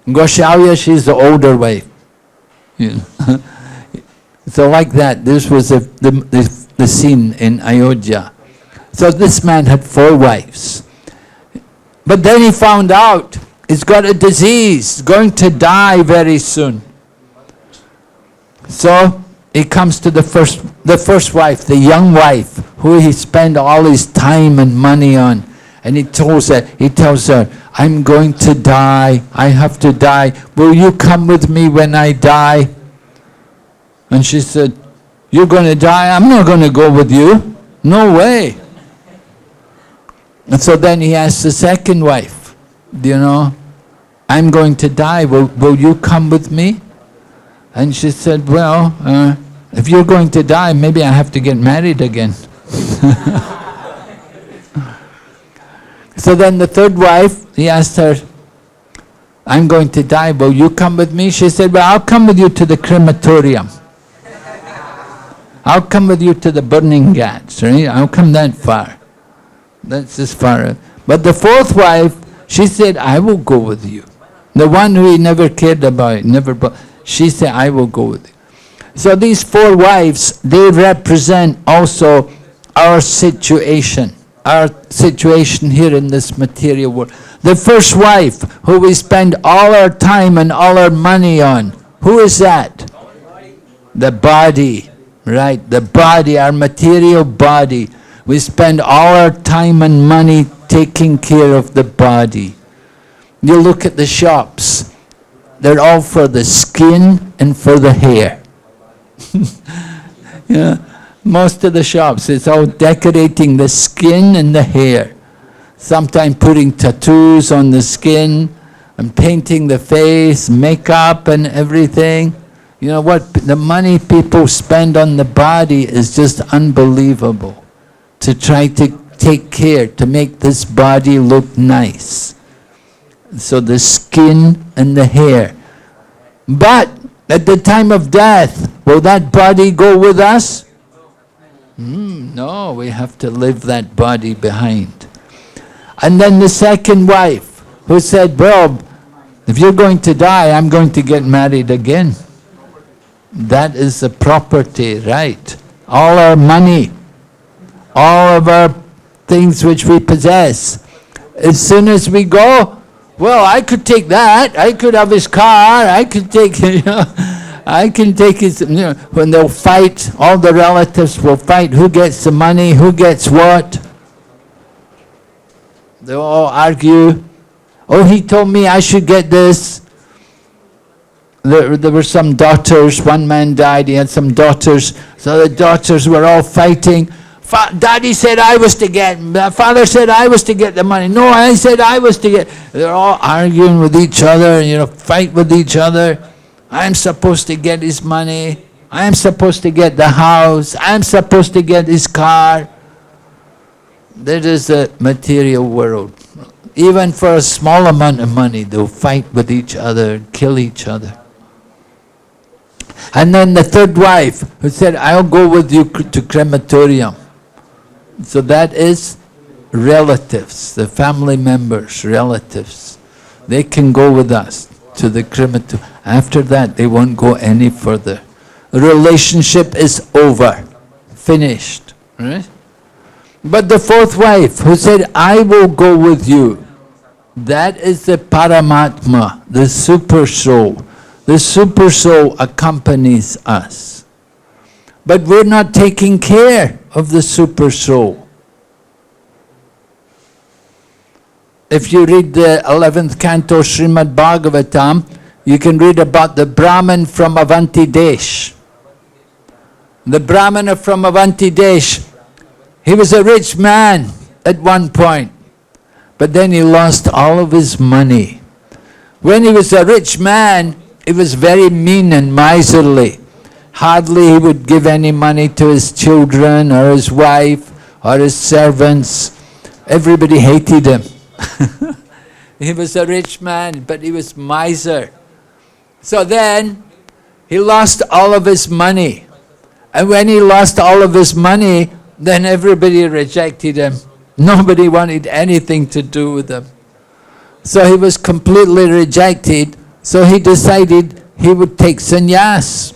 Goshalya, she's the older wife. So like that, this was the scene in Ayodhya. So this man had 4 wives. But then he found out he's got a disease, going to die very soon. So he comes to the first wife, the young wife, who he spent all his time and money on. And he tells her, I'm going to die, I have to die. Will you come with me when I die? And she said, You're going to die, I'm not going to go with you. No way. And so then he asked the second wife, I'm going to die, will you come with me? And she said, well, if you're going to die, maybe I have to get married again. So then the third wife, he asked her, I'm going to die, will you come with me? She said, well, I'll come with you to the crematorium. I'll come with you to the burning ghats, right? I'll come that far. That's as far. But the fourth wife, she said, I will go with you. The one who he never cared about, she said, I will go with you. So these four wives, they represent also our situation here in this material world. The first wife, who we spend all our time and all our money on, who is that? The body, right? The body, our material body. We spend all our time and money taking care of the body. You look at the shops, they're all for the skin and for the hair. Most of the shops, it's all decorating the skin and the hair. Sometimes putting tattoos on the skin and painting the face, makeup and everything. You know what? The money people spend on the body is just unbelievable. To try to take care, to make this body look nice. So the skin and the hair. But at the time of death, will that body go with us? No, we have to leave that body behind. And then the second wife, who said, well, if you're going to die, I'm going to get married again. That is the property, right? All our money, all of our things which we possess. As soon as we go, well, I could take that. I could have his car. I could take, I can take his, when they'll fight, all the relatives will fight. Who gets the money? Who gets what? They'll all argue. Oh, he told me I should get this. There were some daughters. One man died. He had some daughters. So the daughters were all fighting. Daddy said I was to get, father said I was to get the money. No, I said I was to get. They're all arguing with each other, fight with each other. I'm supposed to get his money. I'm supposed to get the house. I'm supposed to get his car. That is the material world. Even for a small amount of money, they'll fight with each other, kill each other. And then the third wife, who said, I'll go with you to crematorium. So that is relatives, the family members, relatives. They can go with us to the crematorium. After that, they won't go any further. The relationship is over, finished. Right? But the fourth wife, who said, I will go with you, that is the Paramatma, the super soul. The super soul accompanies us. But we're not taking care of the super soul. If you read the 11th canto Srimad Bhagavatam, you can read about the Brahmin from Avanti Desh. The Brahmana from Avanti Desh, he was a rich man at one point, but then he lost all of his money. When he was a rich man, he was very mean and miserly. Hardly he would give any money to his children or his wife or his servants. Everybody hated him. He was a rich man, but he was miser. So then, he lost all of his money. And when he lost all of his money, then everybody rejected him. Nobody wanted anything to do with him. So he was completely rejected. So he decided he would take sannyas.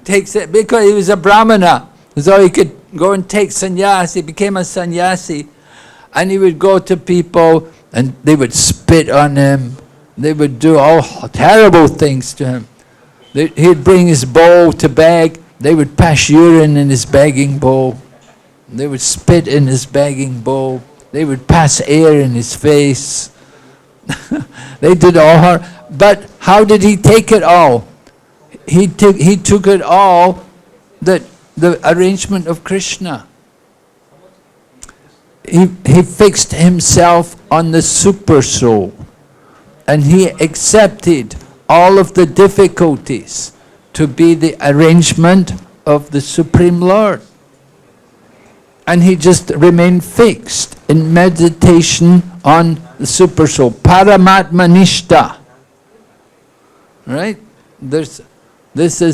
Takes it because he was a brahmana. So he could go and take sannyas. He became a sannyasi. And he would go to people and they would spit on him. They would do all terrible things to him. He'd bring his bowl to beg. They would pass urine in his begging bowl. They would spit in his begging bowl. They would pass air in his face. They did all her. But how did he take it all? he took it all, the arrangement of Krishna. He fixed himself on the super soul, and he accepted all of the difficulties to be the arrangement of the Supreme Lord. And he just remained fixed in meditation on the super soul. Paramatma Nishta. Right? There's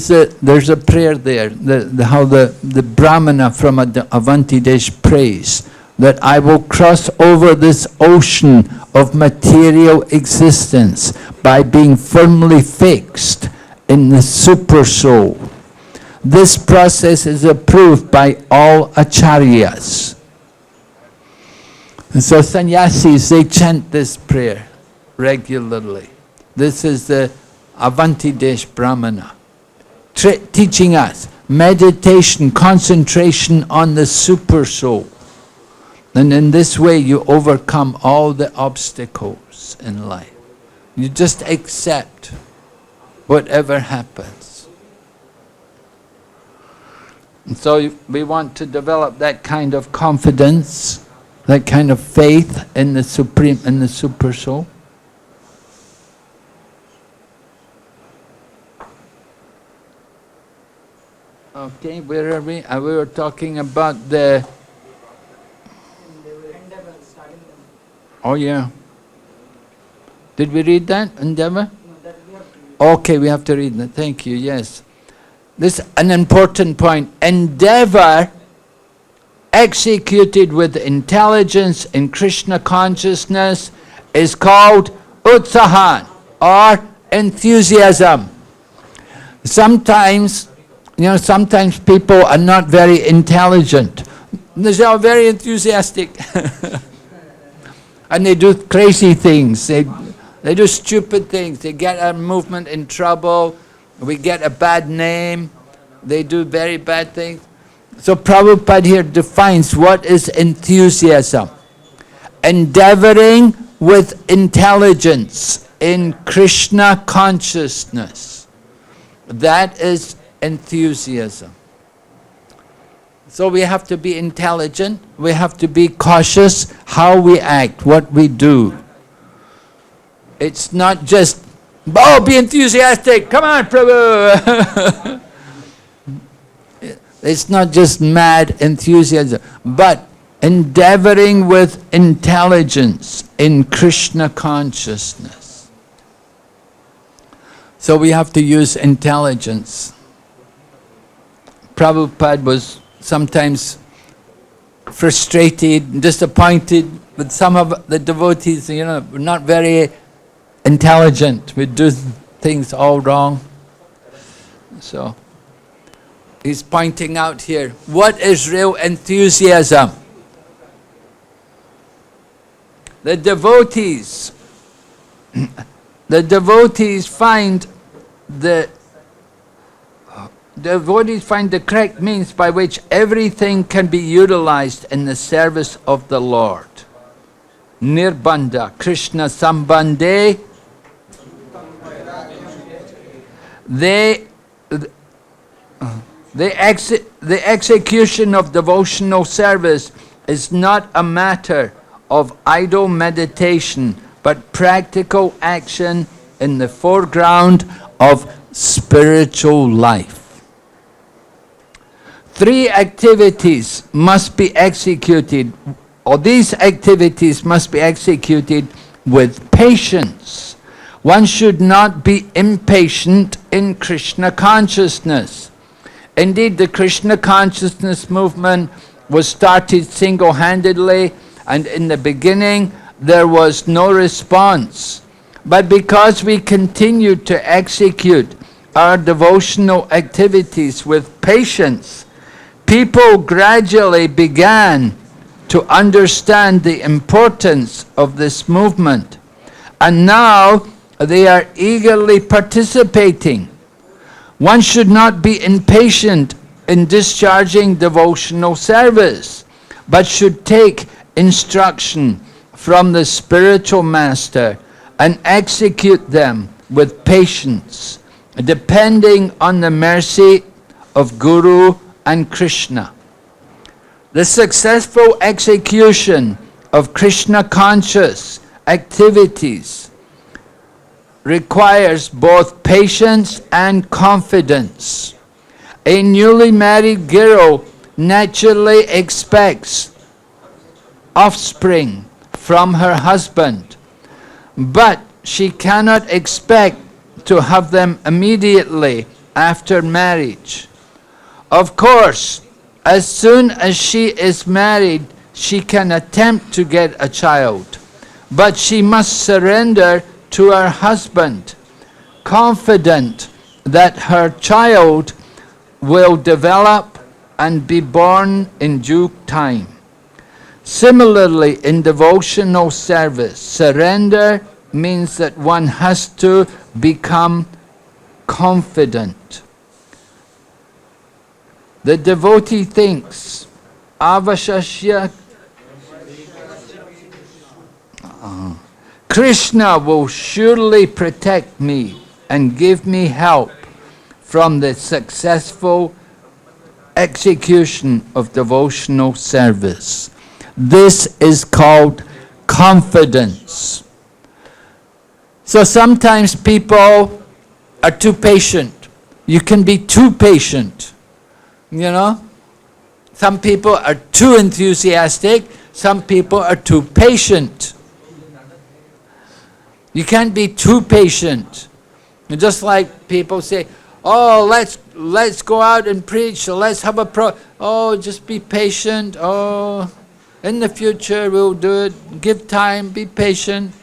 a prayer there, how the Brahmana from Avantidesh prays, that I will cross over this ocean of material existence by being firmly fixed in the super soul. This process is approved by all acharyas. And so sannyasis, they chant this prayer regularly. This is the Avantidesh Brahmana, teaching us meditation, concentration on the super soul. And in this way you overcome all the obstacles in life. You just accept whatever happens. And so we want to develop that kind of confidence, that kind of faith in the Supreme, in the Super Soul. Okay, where are we? We were talking about the... Oh yeah. Did we read that, endeavor? Okay, we have to read that. Thank you, yes. This is an important point. Endeavor executed with intelligence in Krishna consciousness is called utsahan, or enthusiasm. Sometimes people are not very intelligent. They are very enthusiastic. And they do crazy things. They do stupid things. They get our movement in trouble. We get a bad name. They do very bad things. So Prabhupada here defines what is enthusiasm. Endeavoring with intelligence in Krishna consciousness. That is enthusiasm. So we have to be intelligent, we have to be cautious how we act, what we do. It's not just, oh, be enthusiastic, come on, Prabhu. It's not just mad enthusiasm, but endeavoring with intelligence in Krishna consciousness. So we have to use intelligence. Prabhupada was sometimes frustrated, disappointed with some of the devotees, not very intelligent. We do things all wrong. So he's pointing out here, what is real enthusiasm? The devotees find the correct means by which everything can be utilized in the service of the Lord. Nirbandha, Krishna Sambandhe. The execution of devotional service is not a matter of idle meditation, but practical action in the foreground of spiritual life. 3 activities must be executed, or these activities must be executed with patience. One should not be impatient in Krishna consciousness. Indeed, the Krishna consciousness movement was started single-handedly, and in the beginning there was no response. But because we continued to execute our devotional activities with patience, people gradually began to understand the importance of this movement, and now they are eagerly participating. One should not be impatient in discharging devotional service, but should take instruction from the spiritual master and execute them with patience. depending on the mercy of Guru and Krishna. The successful execution of Krishna conscious activities requires both patience and confidence. A newly married girl naturally expects offspring from her husband, but she cannot expect to have them immediately after marriage. Of course, as soon as she is married, she can attempt to get a child, but she must surrender to her husband, confident that her child will develop and be born in due time. Similarly, in devotional service, surrender means that one has to become confident. The devotee thinks, Avashashya, Krishna will surely protect me and give me help from the successful execution of devotional service. This is called confidence. So sometimes people are too patient. You can be too patient, you know. Some people are too enthusiastic. Some people are too patient. You can't be too patient. Just like people say, oh, let's go out and preach, so let's have oh, just be patient, oh, in the future we'll do it, give time, be patient.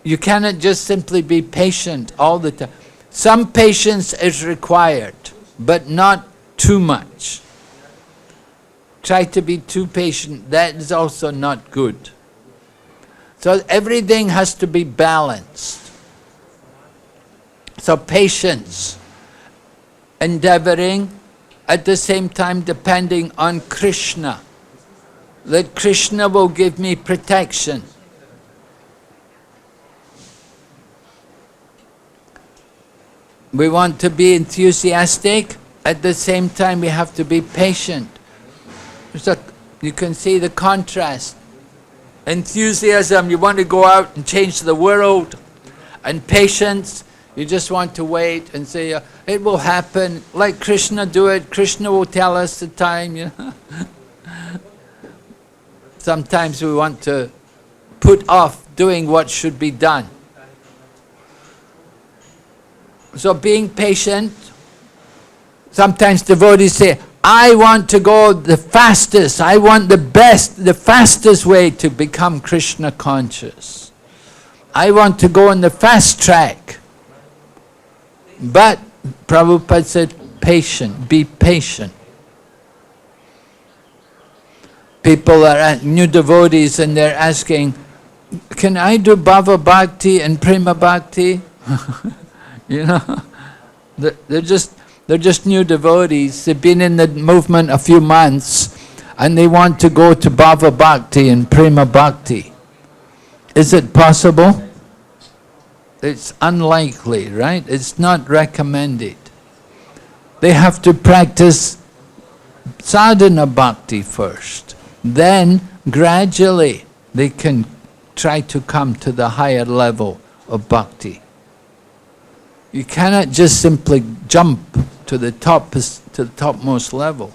You cannot just simply be patient all the time. Some patience is required, but not too much. Try to be too patient, that is also not good. So everything has to be balanced. So patience, endeavoring, at the same time depending on Krishna, that Krishna will give me protection. We want to be enthusiastic, at the same time we have to be patient. So you can see the contrast. Enthusiasm, you want to go out and change the world, and patience, you just want to wait and say, it will happen, let Krishna do it, Krishna will tell us the time. You know? Sometimes we want to put off doing what should be done. So being patient, sometimes devotees say, I want to go the fastest, I want the best, the fastest way to become Krishna conscious. I want to go on the fast track. But Prabhupada said, patient, be patient. People are new devotees and they're asking, can I do Bhava Bhakti and Prema Bhakti? You know, they're just new devotees. They've been in the movement a few months and they want to go to Bhava Bhakti and Prema Bhakti. Is it possible? It's unlikely, right? It's not recommended. They have to practice sadhana bhakti first. Then, gradually, they can try to come to the higher level of bhakti. You cannot just simply jump to the topmost level.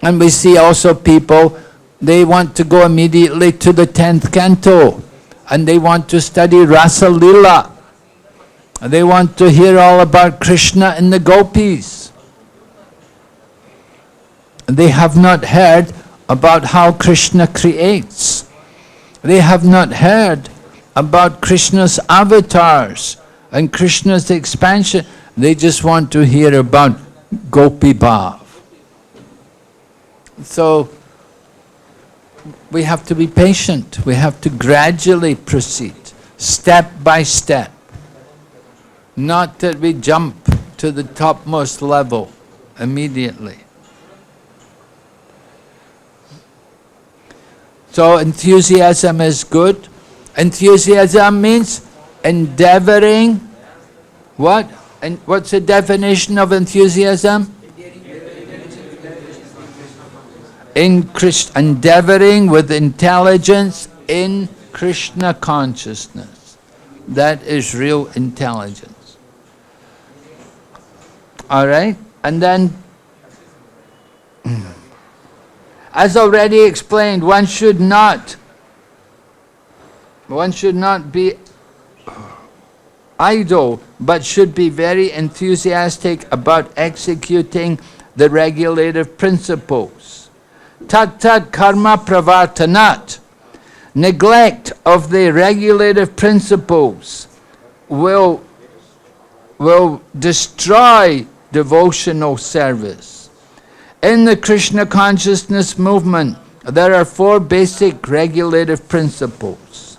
And we see also people, they want to go immediately to the 10th canto, and they want to study Rasa Lila. They want to hear all about Krishna and the gopis. They have not heard about how Krishna creates. They have not heard about Krishna's avatars and Krishna's expansion. They just want to hear about Gopi Bhav. So we have to be patient. We have to gradually proceed, step by step. Not that we jump to the topmost level immediately. So enthusiasm is good, Enthusiasm means endeavoring. What? And what's the definition of enthusiasm? Endeavoring with intelligence in Krishna consciousness. That is real intelligence. Alright? And then, as already explained, one should not be idle, but should be very enthusiastic about executing the regulative principles. Tat tat karma pravartanat. Neglect of the regulative principles will destroy devotional service. In the Krishna consciousness movement, there are 4 basic regulative principles.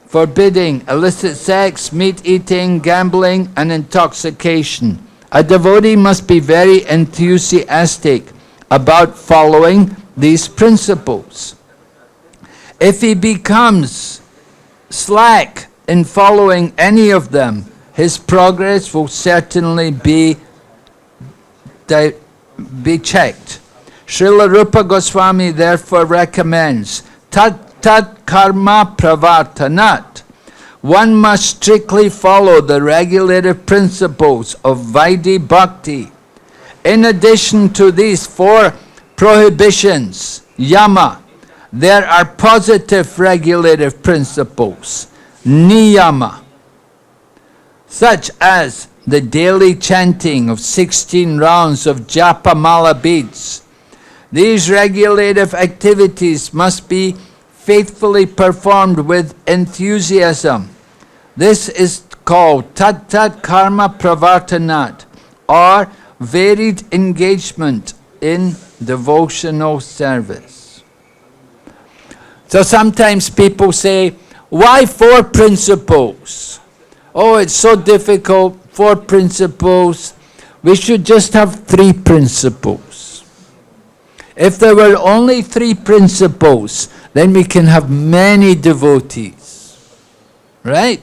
Forbidding illicit sex, meat eating, gambling, and intoxication. A devotee must be very enthusiastic about following these principles. If he becomes slack in following any of them, his progress will certainly be checked. Srila Rupa Goswami therefore recommends tat tat karma pravartanat. One must strictly follow the regulative principles of Vaidhi Bhakti. In addition to these 4 prohibitions, yama, there are positive regulative principles, niyama, such as the daily chanting of 16 rounds of japa mala beads. These regulative activities must be faithfully performed with enthusiasm. This is called tat tat karma pravartanat, or varied engagement in devotional service. So sometimes people say, why 4 principles? Oh, it's so difficult, 4 principles. We should just have 3 principles. If there were only 3 principles, then we can have many devotees. Right?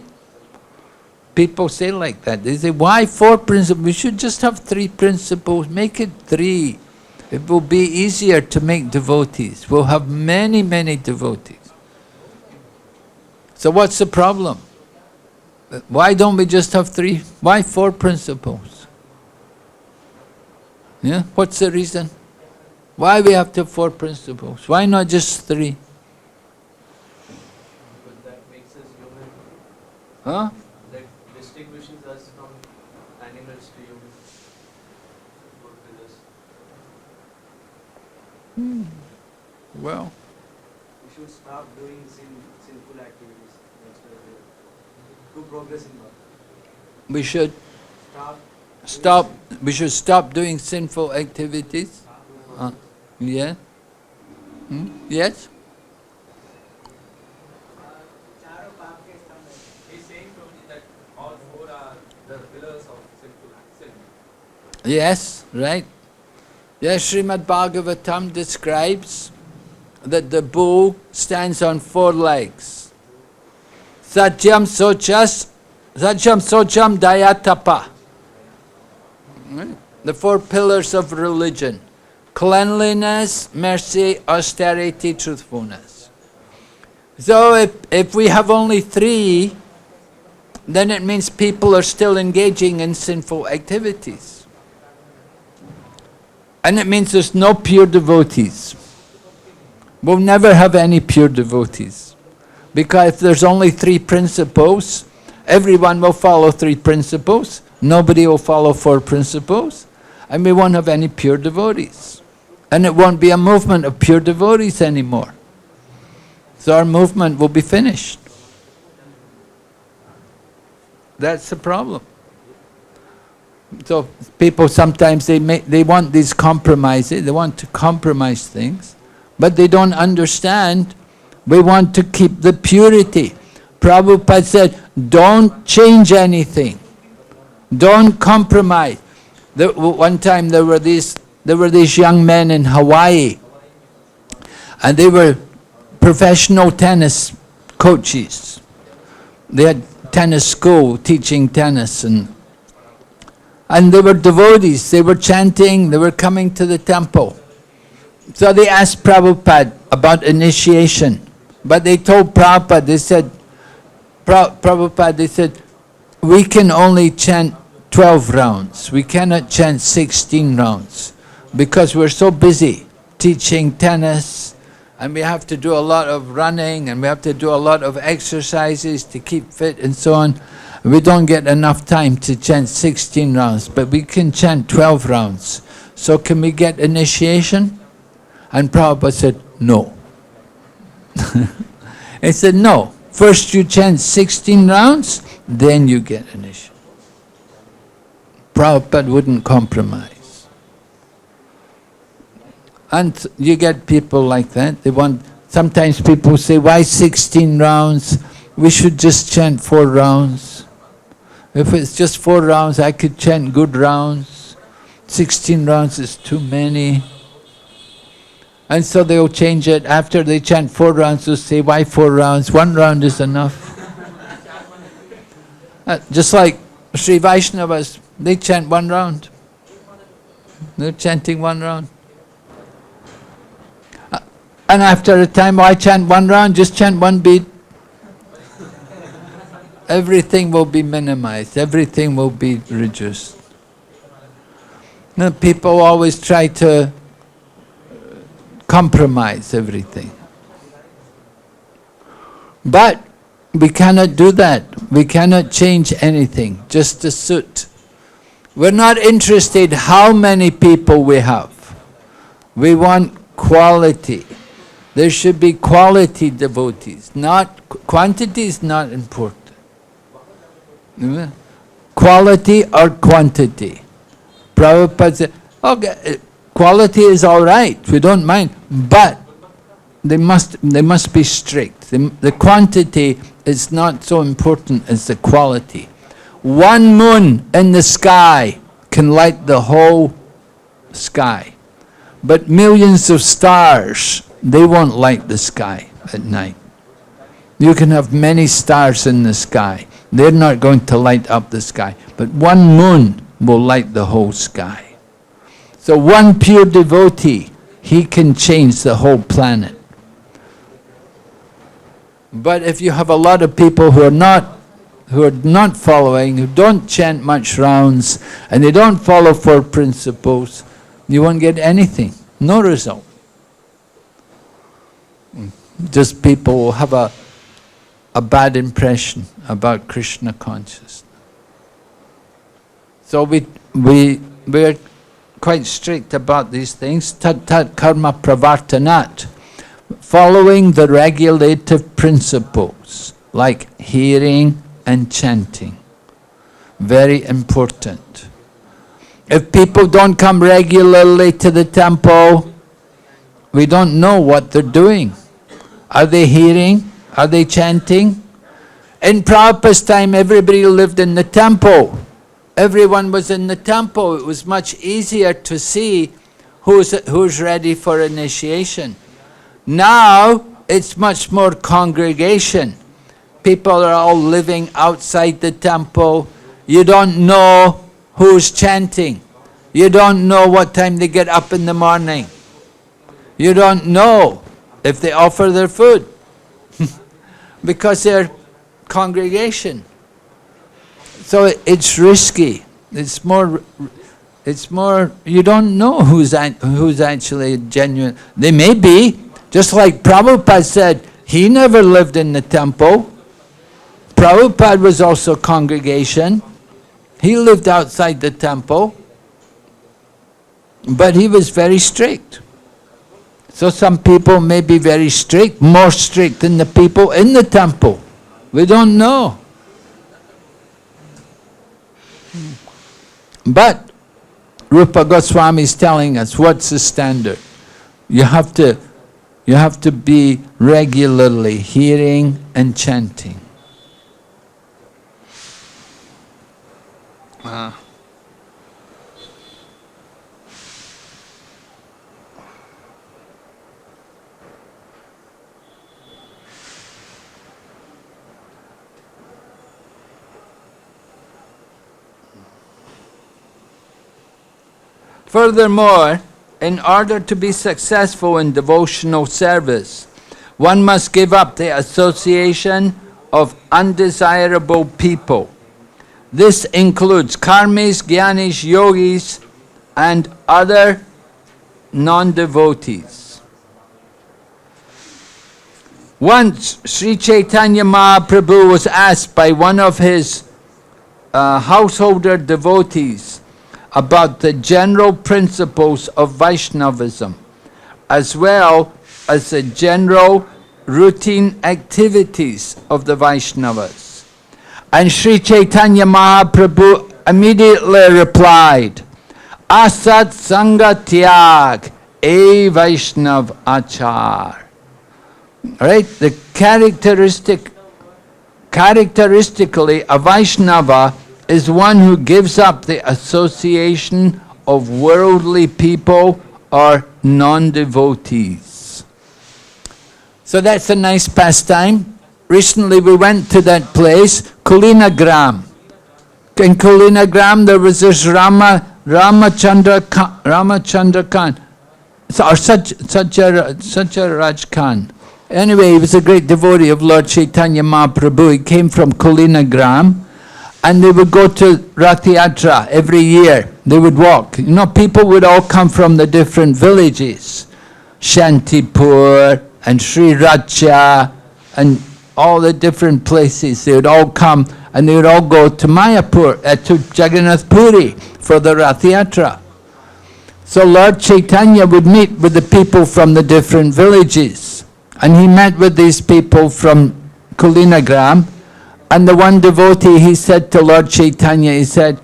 People say like that. They say, why 4 principles? We should just have 3 principles. Make it 3. It will be easier to make devotees. We'll have many, many devotees. So what's the problem? Why don't we just have 3? Why 4 principles? Yeah? What's the reason? Why we have to have 4 principles? Why not just 3? Because that makes us human. Huh? That distinguishes us from animals to humans. Well, We should stop doing sinful activities. That's what we do. To progress in Bhakti. we should Stop. we should stop doing sinful activities. Yeah? Yes? He's saying that all 4 are the pillars of sinful sin. Yes, right. Yes, Srimad Bhagavatam describes that the bull stands on 4 legs. Satyam socham dayatapa. Right? The 4 pillars of religion. Cleanliness, mercy, austerity, truthfulness. So if we have only 3, then it means people are still engaging in sinful activities. And it means there's no pure devotees. We'll never have any pure devotees. Because if there's only 3 principles, everyone will follow 3 principles, nobody will follow 4 principles, and we won't have any pure devotees. And it won't be a movement of pure devotees anymore. So our movement will be finished. That's the problem. So people sometimes they want these compromises, they want to compromise things, but they don't understand we want to keep the purity. Prabhupada said, don't change anything. Don't compromise. One time there were these young men in Hawaii, and they were professional tennis coaches. They had tennis school teaching tennis, and they were devotees. They were chanting, they were coming to the temple. So they asked Prabhupada about initiation. But they told Prabhupada, they said, Prabhupada, they said, we can only chant 12 rounds. We cannot chant 16 rounds because we're so busy teaching tennis, and we have to do a lot of running, and we have to do a lot of exercises to keep fit and so on. We don't get enough time to chant 16 rounds, but we can chant 12 rounds. So can we get initiation? And Prabhupada said, no. He said, no. First you chant 16 rounds, then you get initiation. Prabhupada wouldn't compromise. And you get people like that. They want. Sometimes people say, why 16 rounds? We should just chant 4 rounds. If it's just 4 rounds, I could chant good rounds. 16 rounds is too many. And so they'll change it. After they chant 4 rounds, they'll say, why 4 rounds? 1 round is enough. Just like Sri Vaishnavas, they chant 1 round. They're chanting 1 round. And after a time, why chant 1 round? Just chant 1 beat. Everything will be minimized. Everything will be reduced. Now, people always try to compromise everything. But we cannot do that. We cannot change anything just to suit. We're not interested how many people we have. We want quality. There should be quality devotees. Quantity is not important. Quality or quantity. Prabhupada said, okay, quality is all right, we don't mind, but they must be strict. The quantity is not so important as the quality. 1 moon in the sky can light the whole sky, but millions of stars, they won't light the sky at night. You can have many stars in the sky, they're not going to light up the sky, but 1 moon will light the whole sky. So 1 pure devotee, he can change the whole planet. But if you have a lot of people who are not following, who don't chant much rounds, and they don't follow 4 principles, you won't get anything, no result. Just people will have a bad impression about Krishna consciousness. So we're quite strict about these things. Tat tat karma pravartanat. Following the regulative principles like hearing and chanting. Very important. If people don't come regularly to the temple, we don't know what they're doing. Are they hearing? Are they chanting? In Prabhupada's time, everybody lived in the temple. Everyone was in the temple. It was much easier to see who's ready for initiation. Now, it's much more congregation. People are all living outside the temple. You don't know who's chanting. You don't know what time they get up in the morning. You don't know if they offer their food because they're congregation. So it's risky. It's more. You don't know who's actually genuine. They may be, just like Prabhupada said. He never lived in the temple. Prabhupada was also congregation. He lived outside the temple, but he was very strict. So some people may be very strict, more strict than the people in the temple. We don't know. But Rupa Goswami is telling us what's the standard. You have to be regularly hearing and chanting. Furthermore, in order to be successful in devotional service, one must give up the association of undesirable people. This includes karmis, jnanis, yogis, and other non-devotees. Once, Sri Chaitanya Mahaprabhu was asked by one of his householder devotees about the general principles of Vaishnavism, as well as the general routine activities of the Vaishnavas. And Sri Chaitanya Mahaprabhu immediately replied, Asat Sanga Tyag, E Vaishnav Achar. Right? Characteristically, a Vaishnava is one who gives up the association of worldly people or non-devotees. So that's a nice pastime. Recently we went to that place, Kulinagram. In Kulinagram there was this Ramachandra Khan, or Satyaraj Khan. Anyway, he was a great devotee of Lord Chaitanya Mahaprabhu. He came from Kulinagram, and they would go to Rath Yatra every year. They would walk. You know, people would all come from the different villages. Shantipur and Sri Racha and all the different places. They would all come and they would all go to Mayapur, to Jagannath Puri for the Rath Yatra. So Lord Chaitanya would meet with the people from the different villages. And he met with these people from Kulinagram. And the one devotee, he said to Lord Chaitanya, he said,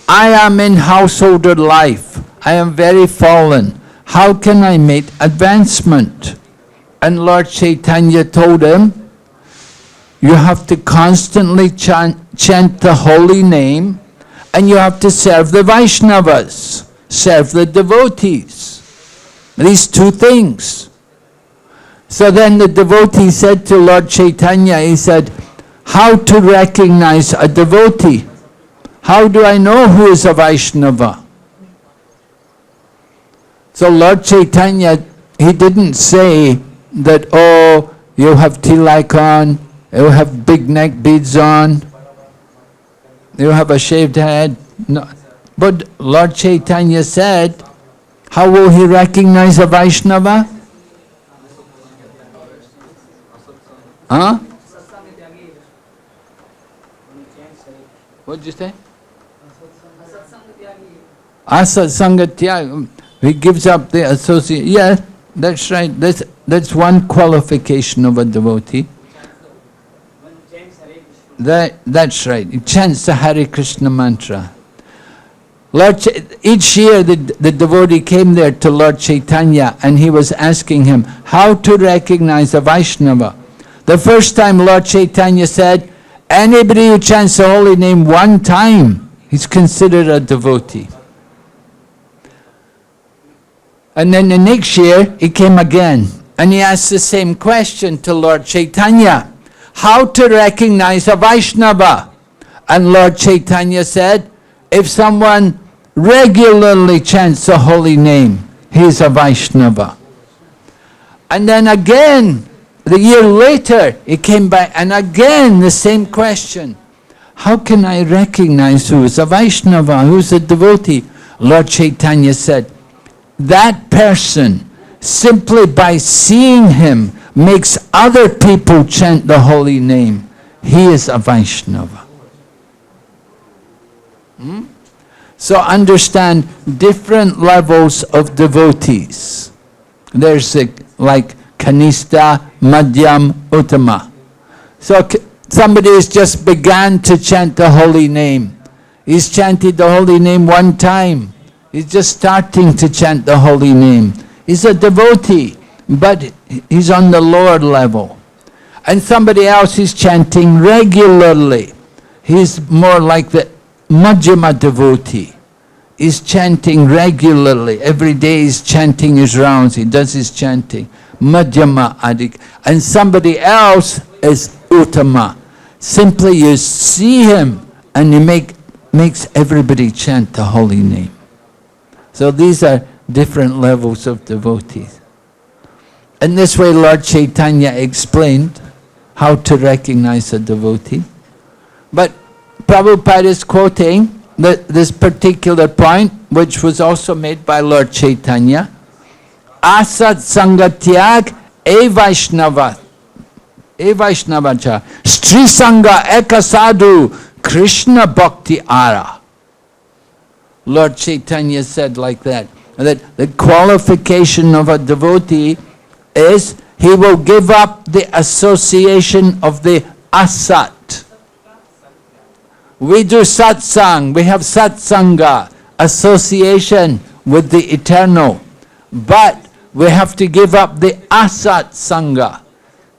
I am in householder life. I am very fallen. How can I make advancement? And Lord Chaitanya told him, you have to constantly chant the holy name, and you have to serve the Vaishnavas, serve the devotees. These two things. So then the devotee said to Lord Chaitanya, he said, how to recognize a devotee? How do I know who is a Vaishnava? So Lord Chaitanya, he didn't say that, oh, you have tilak on, you have big neck beads on, you have a shaved head. No. But Lord Chaitanya said, how will he recognize a Vaishnava? Huh? What did you say? Asat Sanga Tyag. He gives up the association. Yeah, that's right. That's one qualification of a devotee. That's right. He chants the Hare Krishna mantra. Each year the devotee came there to Lord Chaitanya and he was asking him how to recognize a Vaishnava. The first time Lord Chaitanya said, anybody who chants the holy name one time, he's considered a devotee. And then the next year, he came again. And he asked the same question to Lord Chaitanya. How to recognize a Vaishnava? And Lord Chaitanya said, if someone regularly chants the holy name, he is a Vaishnava. And then again, the year later, he came back, and again the same question. How can I recognize who is a Vaishnava, who is a devotee? Lord Chaitanya said, that person, simply by seeing him, makes other people chant the holy name. He is a Vaishnava. So understand different levels of devotees. There's like Kanista, Madhyam, Uttama. So somebody has just begun to chant the holy name. He's chanted the holy name one time. He's just starting to chant the holy name. He's a devotee, but he's on the lower level. And somebody else is chanting regularly. He's more like the Madhyama devotee. He's chanting regularly. Every day he's chanting his rounds. He does his chanting. Madhyama Adik. And somebody else is Uttama. Simply you see him and he makes everybody chant the holy name. So these are different levels of devotees. In this way, Lord Chaitanya explained how to recognize a devotee. But Prabhupada is quoting this particular point, which was also made by Lord Chaitanya. Asat sangatyag e Vaishnava. E Vaishnavacha. Stri sanga ekasadu Krishna bhakti ara. Lord Chaitanya said like that the qualification of a devotee is he will give up the association of the asat. We do satsang, we have satsanga, association with the eternal. But we have to give up the asat sangha.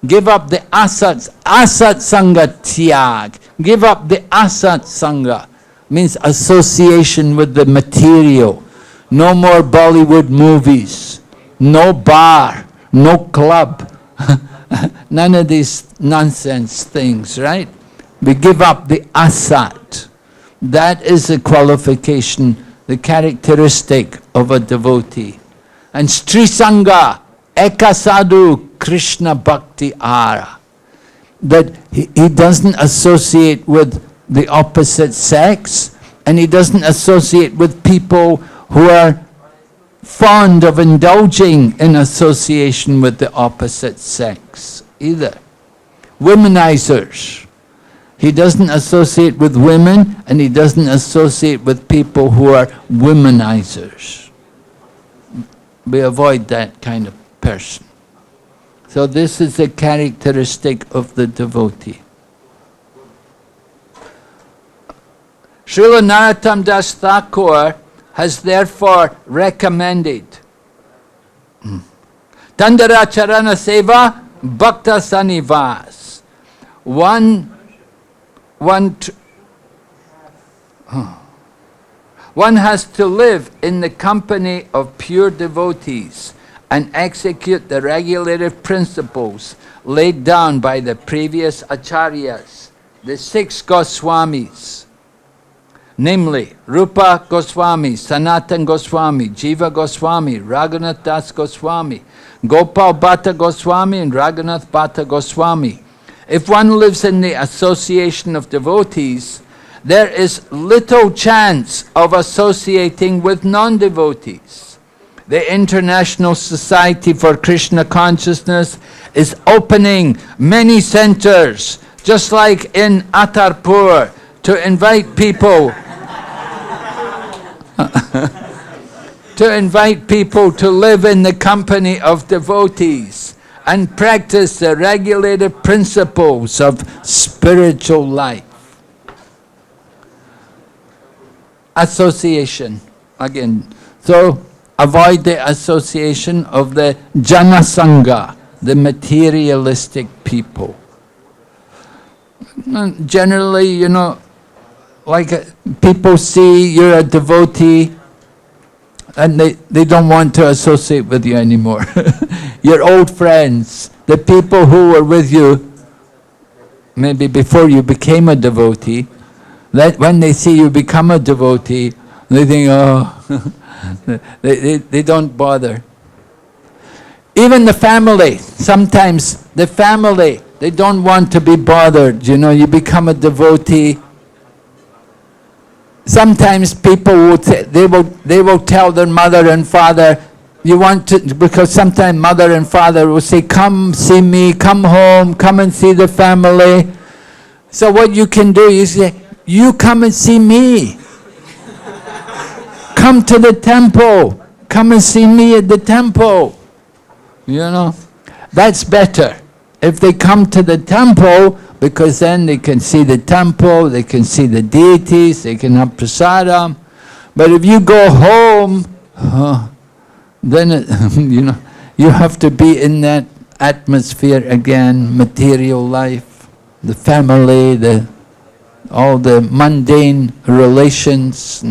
Give up the asat sangha tyag. Give up the asat sangha. Means association with the material. No more Bollywood movies. No bar. No club. None of these nonsense things, right? We give up the asat. That is the qualification, the characteristic of a devotee. And Stri Sangha, Ekasadu Krishna Bhakti Ara. That he doesn't associate with the opposite sex, and he doesn't associate with people who are fond of indulging in association with the opposite sex either. Womenizers. He doesn't associate with women, and he doesn't associate with people who are womenizers. We avoid that kind of person. So this is a characteristic of the devotee. Srila Narottam Das Thakur has therefore recommended Tandara Charana Seva Bhakta Sanivas. One has to live in the company of pure devotees and execute the regulative principles laid down by the previous acharyas, the 6 Goswamis, namely Rupa Goswami, Sanatan Goswami, Jiva Goswami, Raghunath Das Goswami, Gopal Bhatta Goswami and Raghunath Bhatta Goswami. If one lives in the association of devotees, there is little chance of associating with non-devotees. The International Society for Krishna Consciousness is opening many centers, just like in Attapur, to invite people to live in the company of devotees and practice the regulative principles of spiritual life. Association, again. So, avoid the association of the Janasanga, the materialistic people. Generally, you know, like people see you're a devotee and they don't want to associate with you anymore. Your old friends, the people who were with you maybe before you became a devotee, that when they see you become a devotee, they think, oh, they don't bother. Even the family, sometimes the family, they don't want to be bothered. You know, you become a devotee. Sometimes people will they will tell their mother and father, you want to, because sometimes mother and father will say, come see me, come home, come and see the family. So what you can do, you say, you come and see me. Come to the temple. Come and see me at the temple. You know, that's better. If they come to the temple, because then they can see the temple, they can see the deities, they can have prasadam. But if you go home, then you know, you have to be in that atmosphere again, material life, the family, all the mundane relations.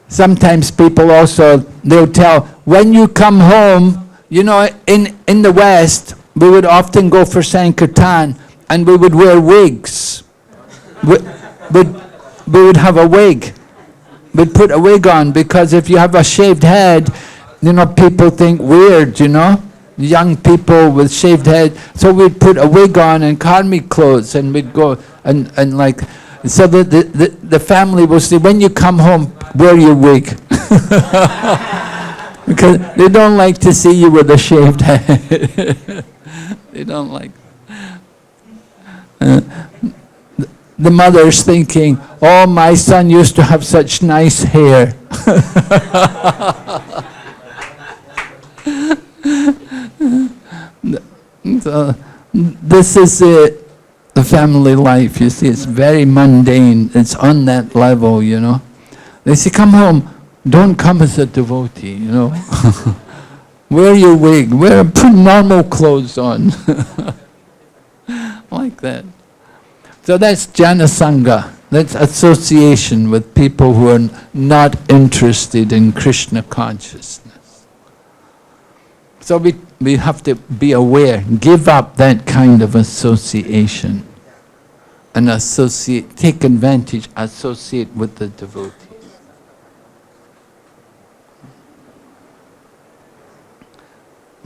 Sometimes people also, they'll tell, when you come home, you know, in the West, we would often go for Sankirtan and we would wear wigs. We would have a wig. we'd put a wig on, because if you have a shaved head, people think weird, young people with shaved head. So we'd put a wig on and karmic clothes, and we'd go and like, so the family will say, when you come home, wear your wig. Because they don't like to see you with a shaved head. They don't like. The mother's thinking, oh, my son used to have such nice hair. So, this is the family life, you see. It's very mundane. It's on that level, They say, come home. Don't come as a devotee, Wear your wig. Put normal clothes on. Like that. So that's jnana sangha. That's association with people who are not interested in Krishna consciousness. So we have to be aware, give up that kind of association, and take advantage, associate with the devotees.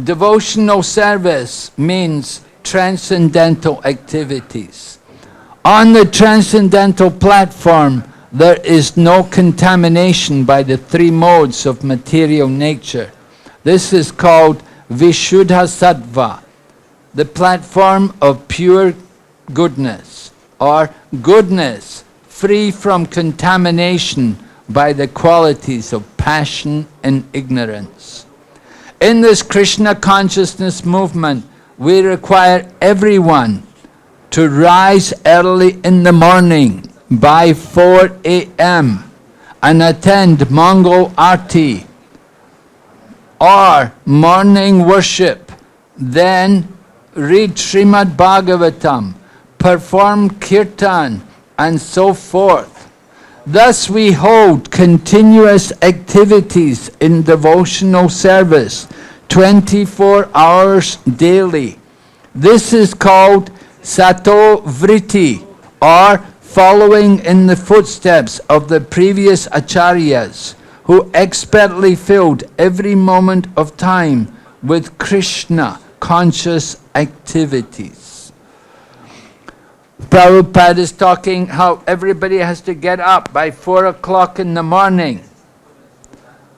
Devotional service means transcendental activities. On the transcendental platform, there is no contamination by the three modes of material nature. This is called Vishuddha Sattva, the platform of pure goodness, or goodness free from contamination by the qualities of passion and ignorance. In this Krishna consciousness movement, we require everyone to rise early in the morning by 4 a.m. and attend Mongol Aarti or morning worship, then read Srimad Bhagavatam, perform kirtan, and so forth. Thus we hold continuous activities in devotional service 24 hours daily. This is called Sato Vritti, or following in the footsteps of the previous acharyas, who expertly filled every moment of time with Krishna conscious activities. Prabhupada is talking how everybody has to get up by 4 o'clock in the morning.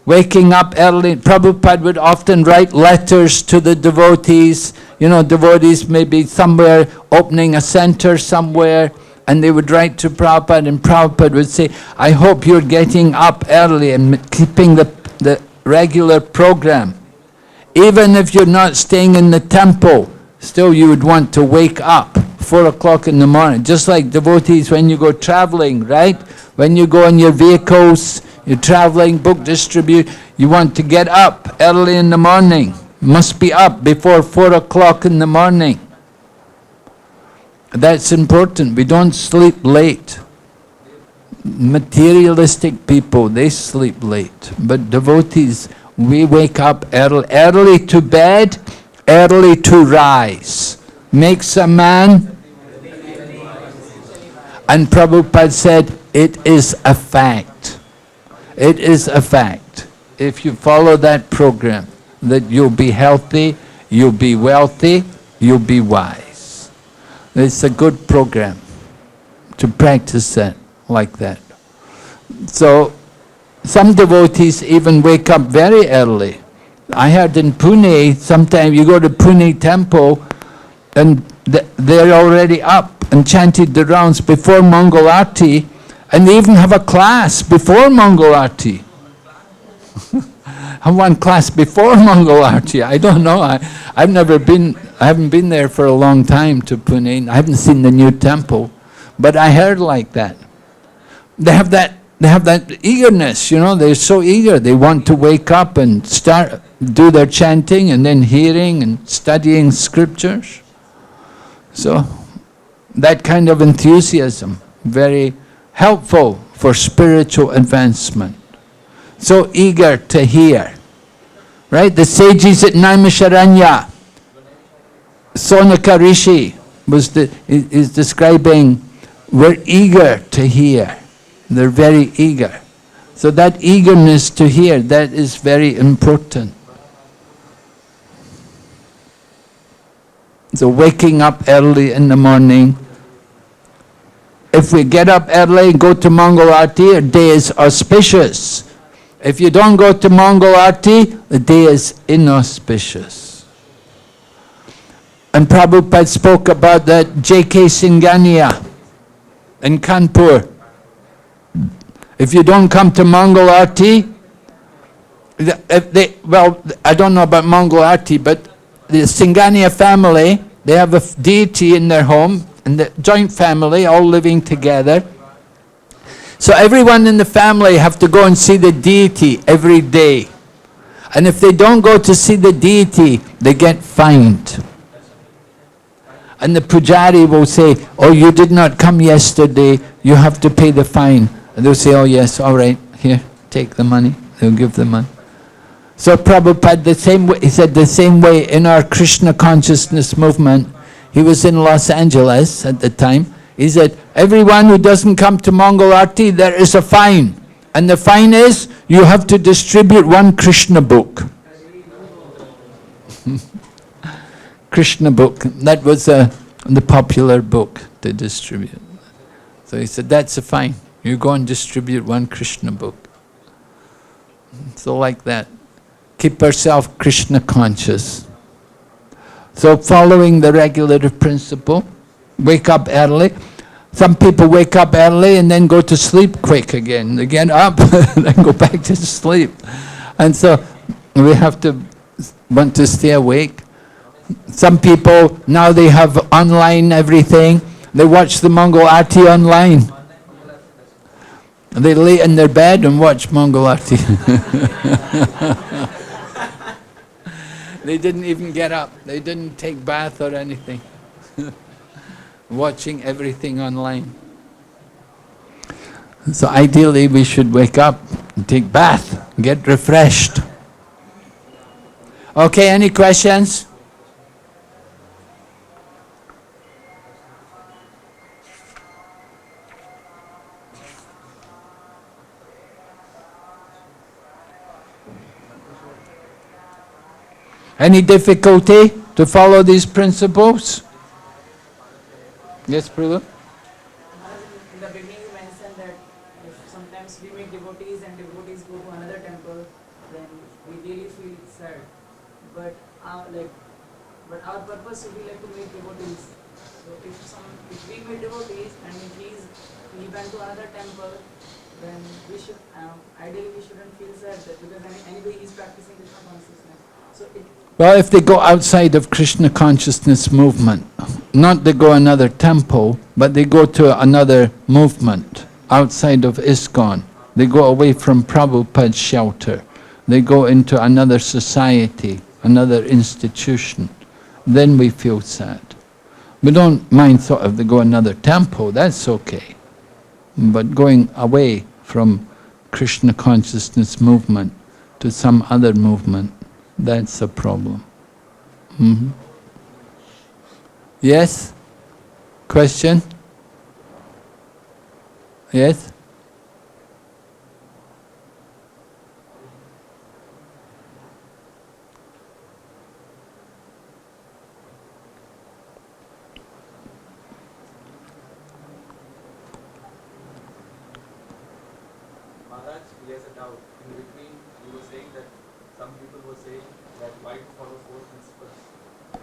Waking up early. Prabhupada would often write letters to the devotees. Devotees may be somewhere opening a center somewhere, and they would write to Prabhupada, and Prabhupada would say, I hope you're getting up early and keeping the regular program. Even if you're not staying in the temple, still you would want to wake up 4 o'clock in the morning. Just like devotees when you go traveling, right? When you go in your vehicles, you're traveling, book distribute, you want to get up early in the morning. Must be up before 4 o'clock in the morning. That's important. We don't sleep late. Materialistic people, they sleep late. But devotees, we wake up early to bed, early to rise. Makes a man. And Prabhupada said, it is a fact. It is a fact. If you follow that program, that you'll be healthy, you'll be wealthy, you'll be wise. It's a good program to practice that like that. So, some devotees even wake up very early. I heard in Pune, sometimes you go to Pune temple, and they're already up and chanted the rounds before Mongol Aarti, and they even have a class before Mongol Aarti. I have one class before Mongol Aarti. I don't know. I haven't been there for a long time to Pune. I haven't seen the new temple, but I heard like that. They have that eagerness, they're so eager. They want to wake up and do their chanting and then hearing and studying scriptures. So, that kind of enthusiasm, very helpful for spiritual advancement. So eager to hear. Right? The sages at Naimisharanya, Sonaka Rishi is describing, we're eager to hear. They're very eager. So that eagerness to hear, that is very important. So waking up early in the morning. If we get up early and go to Mangal Arti, our day is auspicious. If you don't go to Mangal Arti, the day is inauspicious. And Prabhupada spoke about that J.K. Singania in Kanpur. If you don't come to Mangal Arti, I don't know about Mangal Arti, but the Singania family, they have a deity in their home, and the joint family, all living together. So everyone in the family have to go and see the deity every day. And if they don't go to see the deity, they get fined. And the pujari will say, oh, you did not come yesterday, you have to pay the fine. And they'll say, oh yes, all right, here, take the money. They'll give the money. So Prabhupada, the same way, he said the same way in our Krishna consciousness movement, he was in Los Angeles at the time, he said, everyone who doesn't come to Mangal Arti, there is a fine. And the fine is, you have to distribute one Krishna book. Krishna book, that was the popular book to distribute. So he said, that's a fine. You go and distribute one Krishna book. So like that. Keep ourselves Krishna conscious. So following the regulative principle, wake up early. Some people wake up early and then go to sleep quick again. They get up and then go back to sleep. And so we have to want to stay awake. Some people, now they have online everything. They watch the Mangal Arti online. And they lay in their bed and watch Mangal Arti. They didn't even get up. They didn't take bath or anything. Watching everything online. So ideally we should wake up and take bath, get refreshed. Okay, any questions? Any difficulty to follow these principles? Yes, Prabhu? In the beginning you mentioned that if sometimes we meet devotees and devotees go to another temple, then we really feel sad. But our purpose would be like to meet devotees. So if we meet devotees and if he went to another temple, then we should ideally we shouldn't feel sad because anyway he's practicing Krishna consciousness. So well, if they go outside of Krishna consciousness movement, not they go another temple, but they go to another movement outside of ISKCON. They go away from Prabhupada's shelter. They go into another society, another institution. Then we feel sad. We don't mind sort of they go another temple, that's okay. But going away from Krishna consciousness movement to some other movement, that's a problem. Mm-hmm. Yes? Question? Yes? Maharaj, he has a doubt. In between, you were saying that some people were saying that why to follow four principles?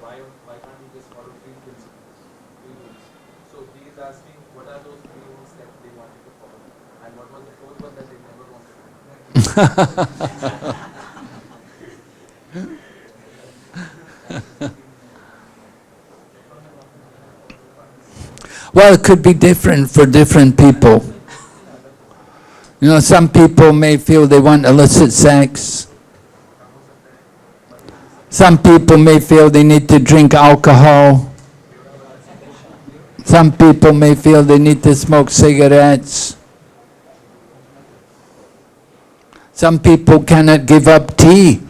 Why can't you just follow three principles, three rules? So he is asking, what are those three rules that they wanted to follow? And what was the fourth one that they never wanted to Well, it could be different for different people. You know, some people may feel they want illicit sex. Some people may feel they need to drink alcohol. Some people may feel they need to smoke cigarettes. Some people cannot give up tea.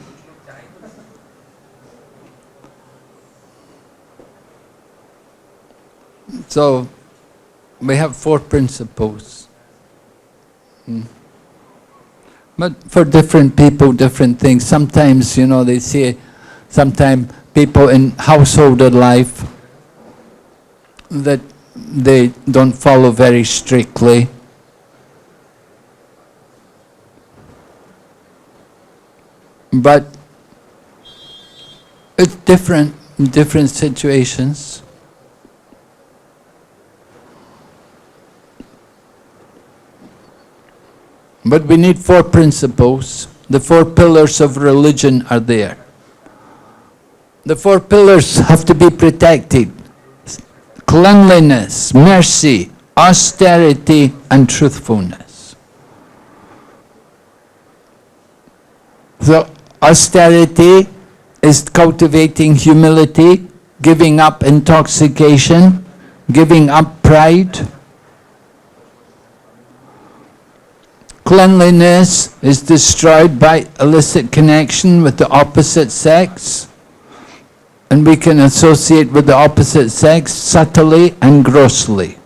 So, we have four principles. But for different people, different things. Sometimes, you know, they say, sometimes people in householder life that they don't follow very strictly. But it's different in different situations. But we need 4 principles. The 4 pillars of religion are there. The 4 pillars have to be protected. Cleanliness, mercy, austerity, and truthfulness. So, austerity is cultivating humility, giving up intoxication, giving up pride. Cleanliness is destroyed by illicit connection with the opposite sex. And we can associate with the opposite sex subtly and grossly.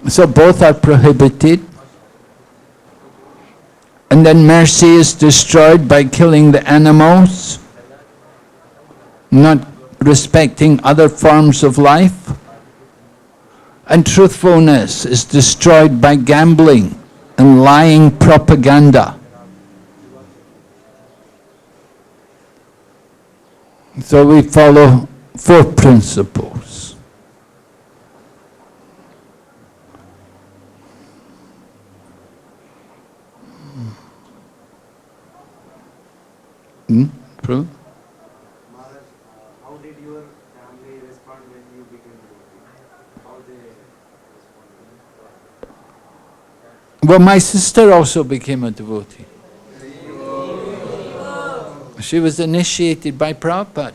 So both are prohibited. And then mercy is destroyed by killing the animals, not respecting other forms of life. And truthfulness is destroyed by gambling and lying propaganda. So we follow 4 principles. True? Maharaj, how did your family respond when you became devotee? How they responded? Well, my sister also became a devotee. She was initiated by Prabhupada.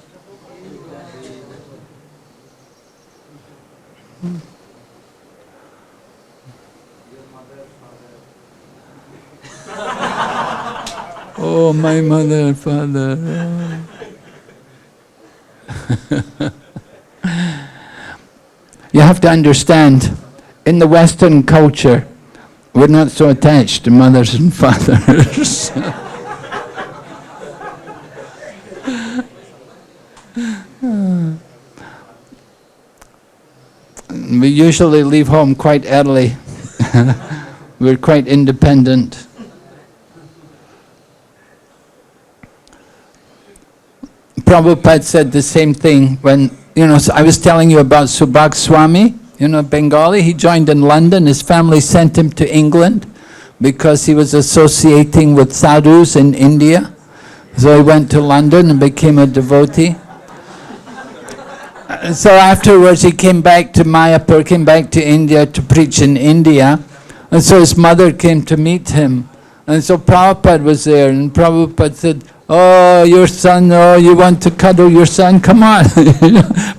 Oh, my mother and father. You have to understand, in the Western culture, we're not so attached to mothers and fathers. We usually leave home quite early. We're quite independent. Prabhupada said the same thing when, so I was telling you about Subhag Swami, Bengali. He joined in London. His family sent him to England because he was associating with sadhus in India. So he went to London and became a devotee. So afterwards he came back to Mayapur, came back to India to preach in India. And so his mother came to meet him. And so Prabhupada was there, and Prabhupada said, "Oh, your son, you want to cuddle your son? Come on."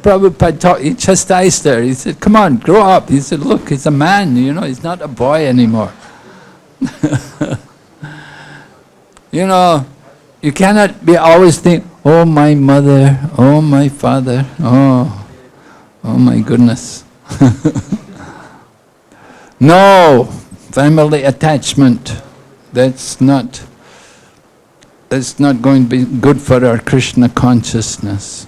Prabhupada he chastised her. He said, "Come on, grow up." He said, "Look, he's a man, he's not a boy anymore." You cannot be always think, "Oh, my mother, oh, my father, oh my goodness." No, family attachment, that's not going to be good for our Krishna consciousness.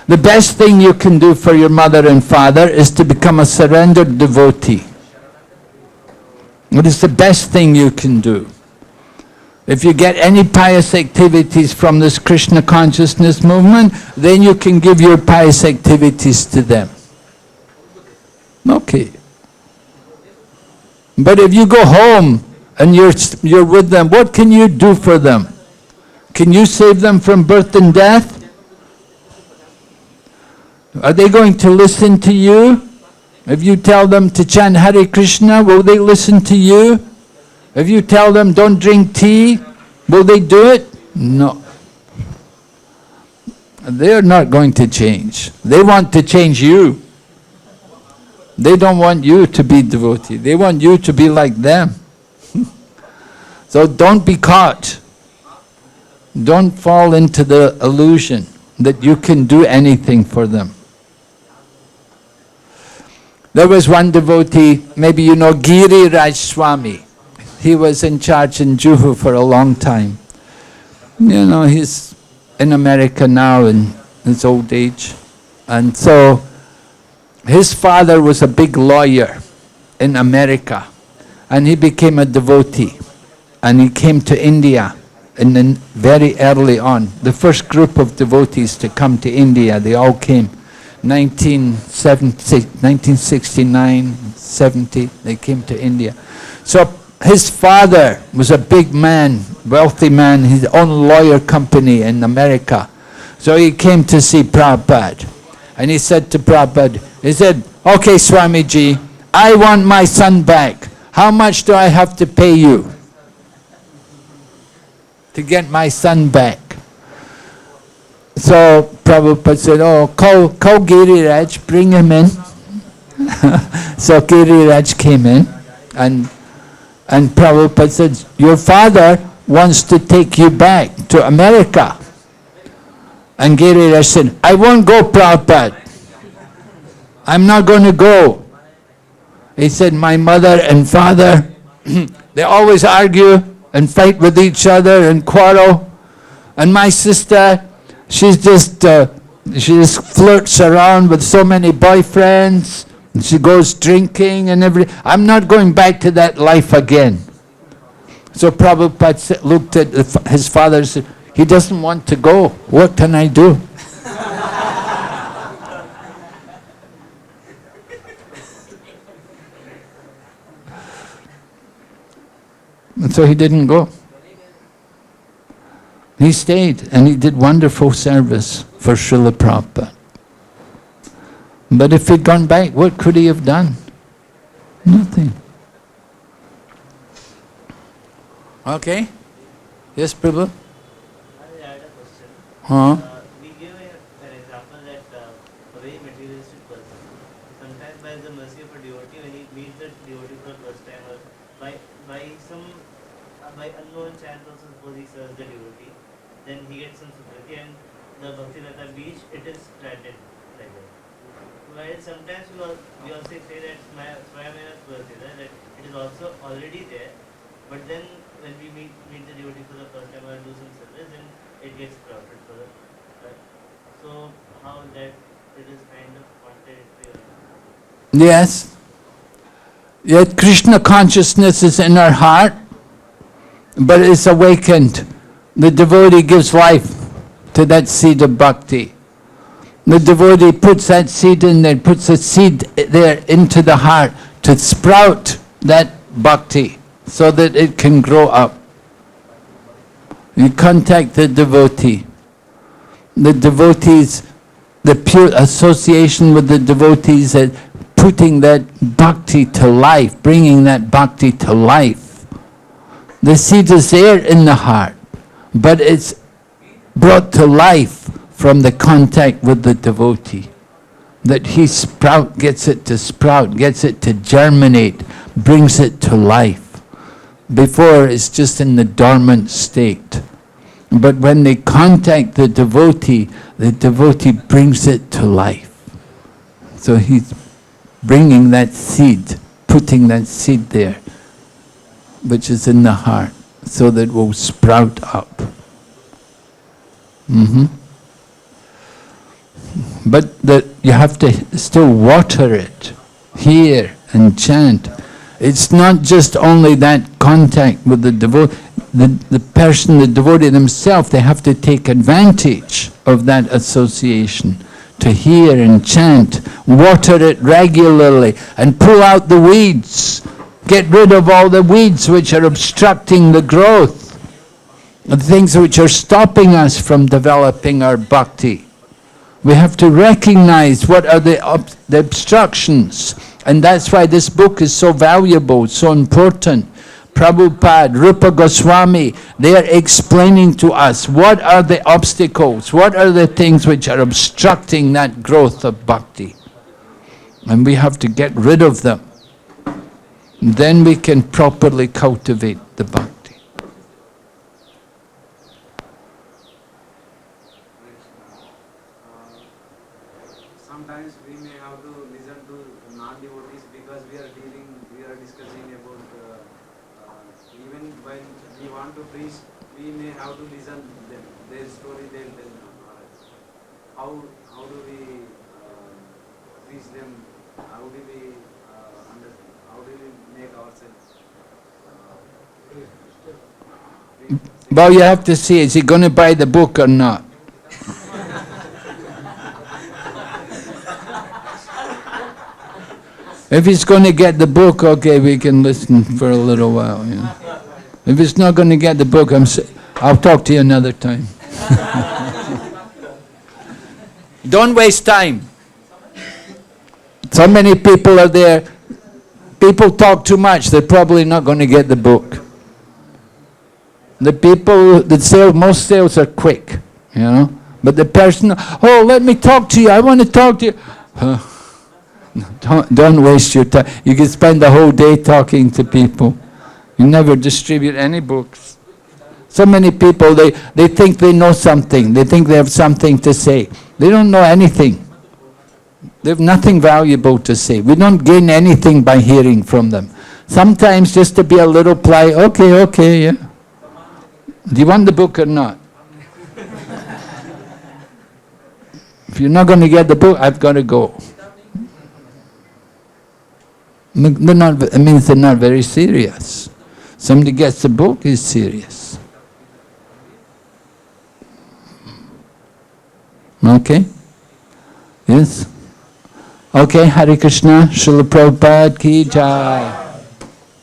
The best thing you can do for your mother and father is to become a surrendered devotee. It is the best thing you can do. If you get any pious activities from this Krishna consciousness movement, then you can give your pious activities to them. Okay. But if you go home and you're with them, what can you do for them? Can you save them from birth and death? Are they going to listen to you? If you tell them to chant Hare Krishna, will they listen to you? If you tell them don't drink tea, will they do it? No. They're not going to change. They want to change you. They don't want you to be devotee. They want you to be like them. So don't be caught. Don't fall into the illusion that you can do anything for them. There was one devotee, maybe you know Giriraj Swami. He was in charge in Juhu for a long time. You know, he's in America now in his old age. And so his father was a big lawyer in America, and he became a devotee. And he came to India very early on. The first group of devotees to come to India, they all came 1969, 70, they came to India. So his father was a big man, wealthy man, his own lawyer company in America. So he came to see Prabhupada. And he said to Prabhupada, he said, okay, Swamiji, I want my son back. How much do I have to pay you to get my son back? So Prabhupada said, oh, call Giriraj, bring him in. So Giriraj came in, and Prabhupada said, your father wants to take you back to America. And Giriraj said, I won't go, Prabhupada. I'm not going to go. He said, my mother and father, they always argue and fight with each other and quarrel. And my sister, she just flirts around with so many boyfriends. And she goes drinking and everything. I'm not going back to that life again. So Prabhupada looked at his father and said, he doesn't want to go. What can I do? And so he didn't go. He stayed and he did wonderful service for Srila Prabhupada. But if he'd gone back, what could he have done? Nothing. Okay? Yes, Prabhu? I had a question. Huh? We give an example that a very materialistic person, sometimes by the mercy of a devotee, when he meets the devotee for the first time, or by unknown chance also, suppose he serves the devotee, then he gets some sympathy, and the Bhakti Lata beach, it is stranded like that. While sometimes we also say that Swami that it is also already there, but then when we meet the devotee for the first time or do some service, then it gets crowded for the so how that it is kind of contradictory. Yes. Yet Krishna consciousness is in our heart, but it's awakened. The devotee gives life to that seed of bhakti. The devotee puts that seed in there, puts a seed there into the heart to sprout that bhakti so that it can grow up. You contact the devotee. The devotees, the pure association with the devotees, putting that bhakti to life, bringing that bhakti to life. The seed is there in the heart, but it's brought to life from the contact with the devotee. That he gets it to sprout, gets it to germinate, brings it to life. Before it's just in the dormant state. But when they contact the devotee brings it to life. So he's bringing that seed, putting that seed there, which is in the heart, so that it will sprout up. But you have to still water it, hear and chant. It's not just only that contact with the devotee. The person, the devotee themselves, they have to take advantage of that association to hear and chant, water it regularly and pull out the weeds. Get rid of all the weeds which are obstructing the growth, the things which are stopping us from developing our bhakti. We have to recognize what are the obstructions, and that's why this book is so valuable, so important. Prabhupada, Rupa Goswami, they are explaining to us what are the obstacles, what are the things which are obstructing that growth of bhakti. And we have to get rid of them. Then we can properly cultivate the bhakti. Sometimes we may have to listen to non-devotees because we are discussing about even when we want to preach, we may have to listen them, their story they will tell Maharaj. How do we teach them? How do we understand? How do we make ourselves? Well, you have to see, is he going to buy the book or not? If he's going to get the book, okay, we can listen for a little while. You know. If he's not going to get the book, I'll talk to you another time. Don't waste time. So many people are there. People talk too much. They're probably not going to get the book. The people that sell, most sales are quick, you know. But the person, oh, let me talk to you. I want to talk to you. Don't waste your time. You can spend the whole day talking to people. You never distribute any books. So many people, they think they know something. They think they have something to say. They don't know anything. They have nothing valuable to say. We don't gain anything by hearing from them. Sometimes just to be a little polite, okay, yeah. Do you want the book or not? If you're not going to get the book, I've got to go. They're not, it means they're not very serious. Somebody gets the book, is serious. Okay? Yes? Okay, Hare Krishna, Srila Prabhupada ki jai.